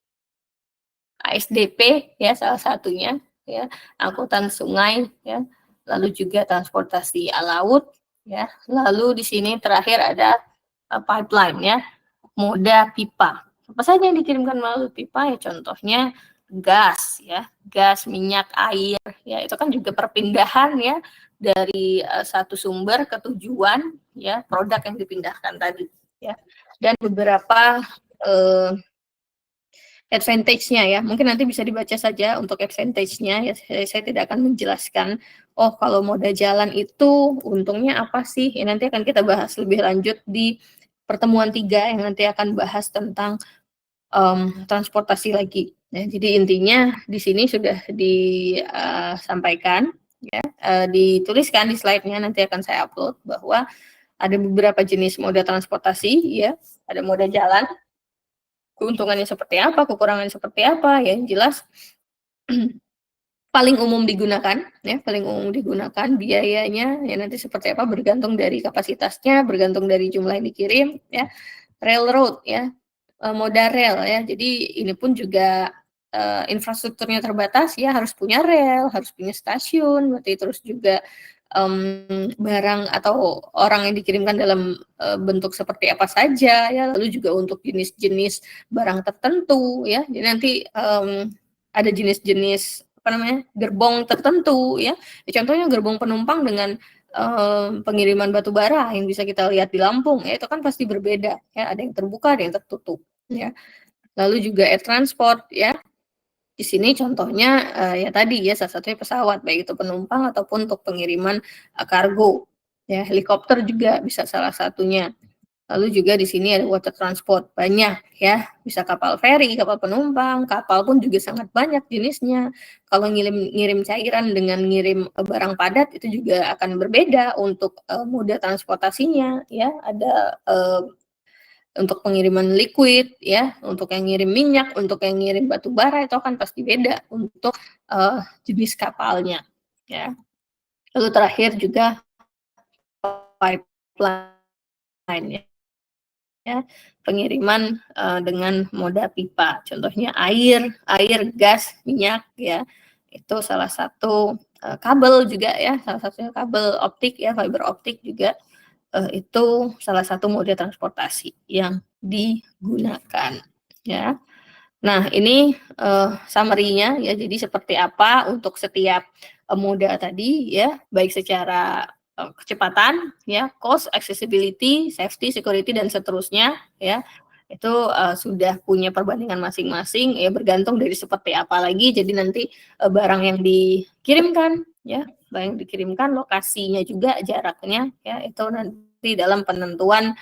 Speaker 1: ASDP ya salah satunya ya, angkutan sungai ya, lalu juga transportasi laut ya, lalu di sini terakhir ada pipeline ya, moda pipa. Apa saja yang dikirimkan melalui pipa ya, contohnya gas ya, gas, minyak, air ya, itu kan juga perpindahan ya dari satu sumber ke tujuan ya, produk yang dipindahkan tadi ya. Dan beberapa advantage-nya ya, mungkin nanti bisa dibaca saja untuk advantage-nya ya, saya tidak akan menjelaskan. Oh, kalau moda jalan itu untungnya apa sih ya, nanti akan kita bahas lebih lanjut di pertemuan 3 yang nanti akan bahas tentang transportasi lagi ya. Jadi intinya di sini sudah disampaikan ya, dituliskan di slide-nya, nanti akan saya upload, bahwa ada beberapa jenis moda transportasi ya, ada moda jalan, keuntungannya seperti apa, kekurangannya seperti apa ya, yang jelas paling umum digunakan ya, biayanya ya nanti seperti apa bergantung dari kapasitasnya, bergantung dari jumlah yang dikirim ya. Railroad ya, moda rel ya, jadi ini pun juga infrastrukturnya terbatas ya, harus punya rel, harus punya stasiun, berarti terus juga barang atau orang yang dikirimkan dalam, bentuk seperti apa saja ya, lalu juga untuk jenis-jenis barang tertentu ya. Jadi nanti, ada jenis-jenis apa namanya, gerbong tertentu ya. Ya contohnya gerbong penumpang dengan, pengiriman batu bara yang bisa kita lihat di Lampung ya, itu kan pasti berbeda ya, ada yang terbuka, ada yang tertutup ya. Lalu juga air transport ya, di sini contohnya, ya tadi ya salah satunya pesawat, baik itu penumpang ataupun untuk pengiriman, kargo, ya helikopter juga bisa salah satunya. Lalu juga di sini ada water transport, banyak ya, bisa kapal feri, kapal penumpang, kapal pun juga sangat banyak jenisnya. Kalau ngirim cairan dengan ngirim, barang padat itu juga akan berbeda untuk, moda transportasinya ya, ada, untuk pengiriman liquid ya, untuk yang ngirim minyak, untuk yang ngirim batu bara itu akan pasti beda untuk, jenis kapalnya, ya. Lalu terakhir juga pipeline ya, pengiriman, dengan moda pipa. Contohnya air, gas, minyak ya, itu salah satu, kabel juga ya, salah satunya kabel optik ya, fiber optik juga, itu salah satu moda transportasi yang digunakan, ya. Nah, ini, summary-nya ya, jadi seperti apa untuk setiap, moda tadi ya, baik secara, kecepatan ya, cost, accessibility, safety, security, dan seterusnya ya. Itu, sudah punya perbandingan masing-masing ya, bergantung dari seperti apa lagi, jadi nanti, barang yang dikirimkan ya, barang yang dikirimkan, lokasinya juga, jaraknya ya, itu nanti dalam penentuan,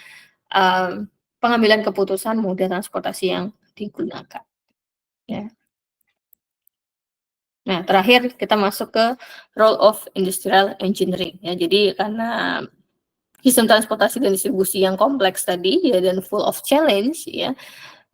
Speaker 1: pengambilan keputusan moda transportasi yang digunakan. Ya. Nah, terakhir kita masuk ke role of industrial engineering ya. Jadi karena sistem transportasi dan distribusi yang kompleks tadi ya dan full of challenge ya,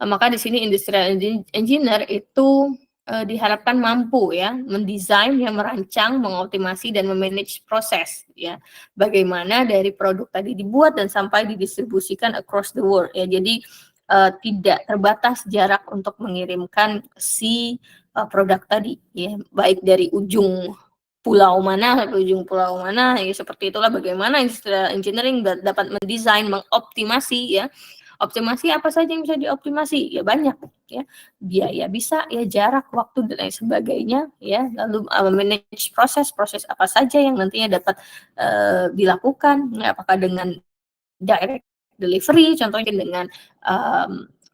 Speaker 1: maka di sini industrial engineer itu diharapkan mampu ya mendesain, ya merancang, mengoptimasi dan memanage proses ya. Bagaimana dari produk tadi dibuat dan sampai didistribusikan across the world ya. Jadi tidak terbatas jarak untuk mengirimkan si produk tadi ya, baik dari ujung pulau mana sampai ujung pulau mana ya, seperti itulah bagaimana industrial engineering dapat mendesain, mengoptimasi ya. Optimasi apa saja yang bisa dioptimasi? Ya banyak ya. Biaya bisa, ya jarak, waktu dan lain sebagainya ya. Lalu manage proses apa saja yang nantinya dapat dilakukan, ya, apakah dengan direct delivery, contohnya dengan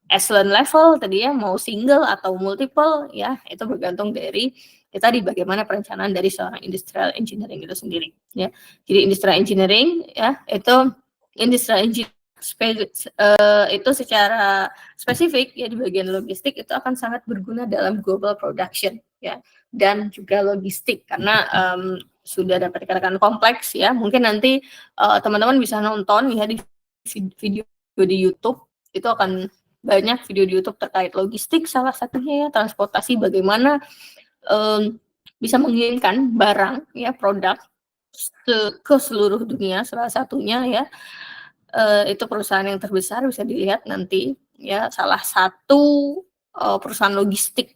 Speaker 1: echelon level tadi ya, mau single atau multiple ya, itu bergantung dari ya tadi bagaimana perencanaan dari seorang industrial engineering itu sendiri ya. Jadi industrial engineering ya itu industrial engineering itu secara spesifik ya di bagian logistik itu akan sangat berguna dalam global production ya, dan juga logistik karena sudah dapat dikatakan kompleks ya. Mungkin nanti teman-teman bisa nonton ya di video di YouTube, itu akan banyak video di YouTube terkait logistik salah satunya ya, transportasi bagaimana bisa mengirimkan barang ya, produk ke seluruh dunia salah satunya ya. Itu perusahaan yang terbesar bisa dilihat nanti ya, salah satu perusahaan logistik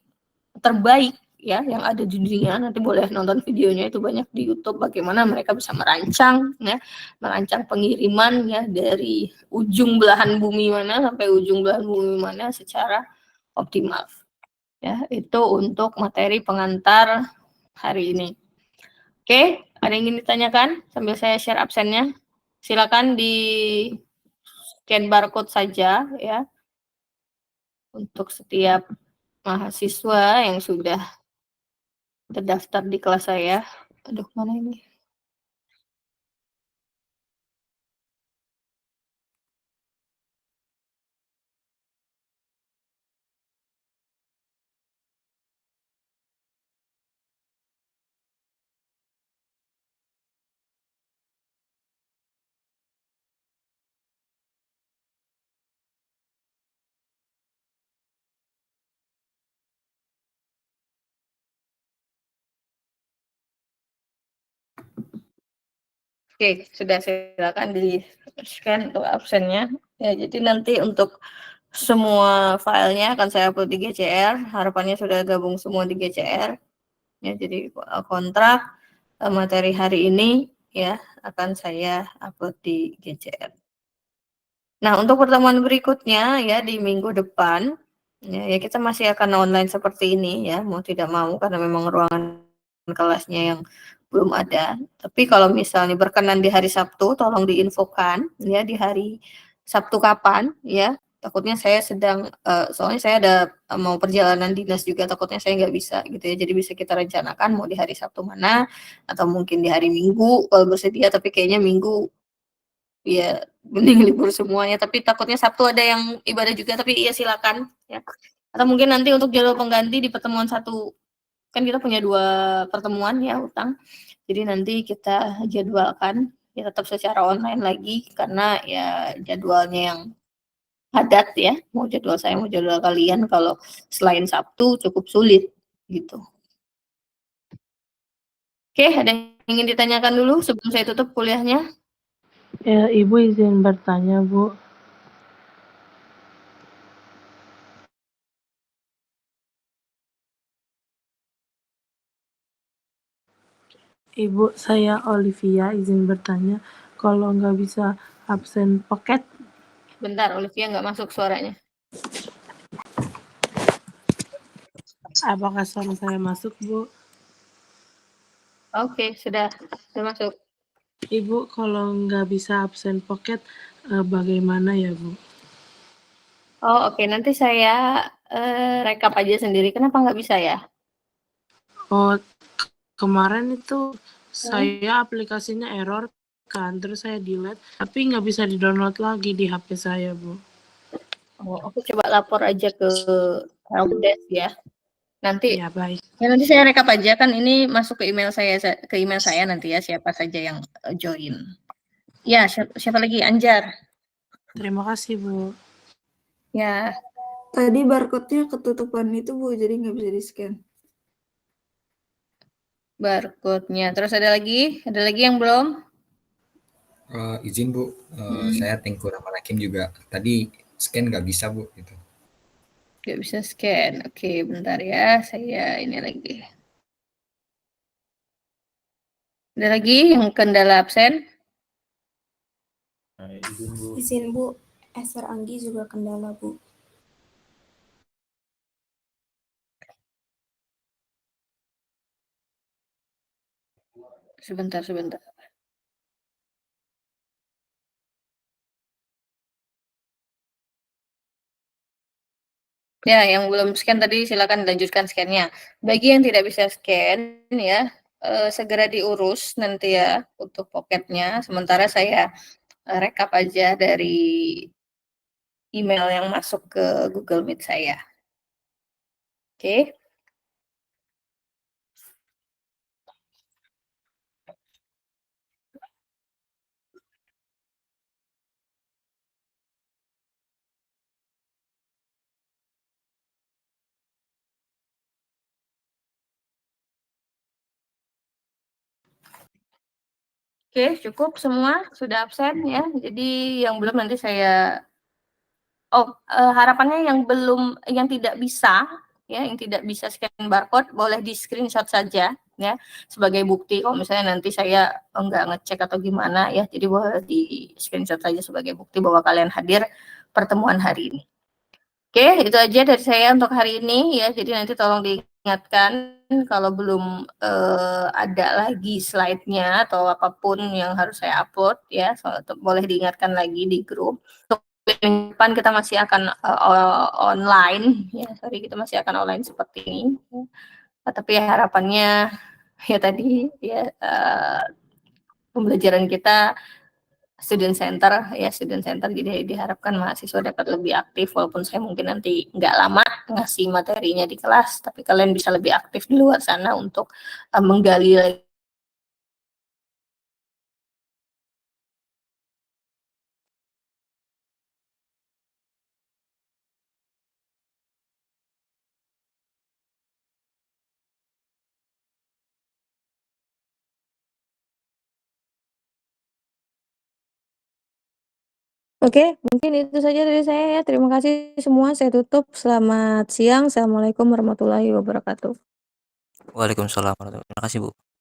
Speaker 1: terbaik ya yang ada di dunia. Nanti boleh nonton videonya, itu banyak di YouTube bagaimana mereka bisa merancang ya, merancang pengiriman ya dari ujung belahan bumi mana sampai ujung belahan bumi mana secara optimal. Ya, itu untuk materi pengantar hari ini. Oke, ada yang ingin ditanyakan sambil saya share absennya? Silakan di scan barcode saja ya untuk setiap mahasiswa yang sudah terdaftar di kelas saya. Aduh, mana ini? Oke, sudah, silakan di-scan untuk absennya. Ya, jadi nanti untuk semua filenya akan saya upload di GCR, harapannya sudah gabung semua di GCR. Ya, jadi kontrak, materi hari ini ya akan saya upload di GCR. Nah, untuk pertemuan berikutnya ya di minggu depan, ya kita masih akan online seperti ini ya, mau tidak mau karena memang ruangan kelasnya yang belum ada. Tapi kalau misalnya berkenan di hari Sabtu, tolong diinfokan ya di hari Sabtu kapan ya. Takutnya saya sedang, soalnya saya ada mau perjalanan dinas juga, takutnya saya nggak bisa gitu ya. Jadi bisa kita rencanakan mau di hari Sabtu mana atau mungkin di hari Minggu kalau bersedia. Tapi kayaknya Minggu ya mending libur semuanya. Tapi takutnya Sabtu ada yang ibadah juga. Tapi ya silakan ya. Atau mungkin nanti untuk jadwal pengganti di pertemuan satu, kan kita punya 2 pertemuan ya utang. Jadi nanti kita jadwalkan ya tetap secara online lagi karena ya jadwalnya yang padat ya. Mau jadwal saya, mau jadwal kalian kalau selain Sabtu cukup sulit gitu. Oke, ada yang ingin ditanyakan dulu sebelum saya tutup kuliahnya?
Speaker 2: Ya, Ibu izin bertanya, Bu. Ibu, saya Olivia izin bertanya, kalau nggak bisa absen paket,
Speaker 1: Bentar, Olivia nggak masuk suaranya.
Speaker 2: apakah suara saya masuk, Bu?
Speaker 1: Oke, sudah masuk.
Speaker 2: Ibu, kalau nggak bisa absen paket, bagaimana ya, Bu?
Speaker 1: Oh, oke, nanti saya rekap aja sendiri. Kenapa nggak bisa ya?
Speaker 2: Oh, kemarin itu saya aplikasinya error kan, terus saya delete, tapi nggak bisa di-download lagi di HP saya, Bu.
Speaker 1: Oh, aku coba lapor aja ke helpdesk ya. Nanti
Speaker 2: Ya, baik.
Speaker 1: ya nanti saya rekap aja, kan ini masuk ke email saya nanti ya siapa saja yang join. Ya, siapa lagi? Anjar.
Speaker 2: Terima kasih, Bu.
Speaker 1: Ya,
Speaker 3: Tadi barcode-nya ketutupan itu, Bu, jadi nggak bisa di-scan.
Speaker 1: barcode-nya. Terus ada lagi? Ada lagi yang belum?
Speaker 4: Izin Bu, saya Tengku Rahman Hakim juga. Tadi scan nggak bisa Bu. Gitu.
Speaker 1: Nggak bisa scan. Oke, bentar ya. Saya ini lagi. Ada lagi yang kendala absen?
Speaker 4: Izin Bu.
Speaker 3: Izin, Bu. Esther Anggi juga kendala, Bu.
Speaker 1: Sebentar. Ya, yang belum scan tadi silakan dilanjutkan scan-nya. Bagi yang tidak bisa scan ya, segera diurus nanti ya untuk poketnya. Sementara saya rekap aja dari email yang masuk ke Google Meet saya. Oke. Oke, cukup semua sudah absen ya. Jadi yang belum nanti saya harapannya yang tidak bisa ya, yang tidak bisa scan barcode boleh di-screenshot saja ya sebagai bukti. Kalau misalnya nanti saya enggak ngecek atau gimana ya, jadi boleh di-screenshot saja sebagai bukti bahwa kalian hadir pertemuan hari ini. Oke, itu aja dari saya untuk hari ini ya. Jadi nanti tolong diingatkan kalau belum ada lagi slide-nya atau apapun yang harus saya upload ya, boleh diingatkan lagi di grup. Untuk minggu depan kita masih akan online ya, kita masih akan online seperti ini. Tapi harapannya ya tadi ya pembelajaran kita student center, jadi diharapkan mahasiswa dapat lebih aktif, walaupun saya mungkin nanti nggak lama ngasih materinya di kelas, tapi kalian bisa lebih aktif di luar sana untuk menggali lagi. Oke, mungkin itu saja dari saya ya. Terima kasih semua. Saya tutup. Selamat siang. Assalamualaikum warahmatullahi wabarakatuh.
Speaker 5: Waalaikumsalam warahmatullahi wabarakatuh. Terima kasih, Bu.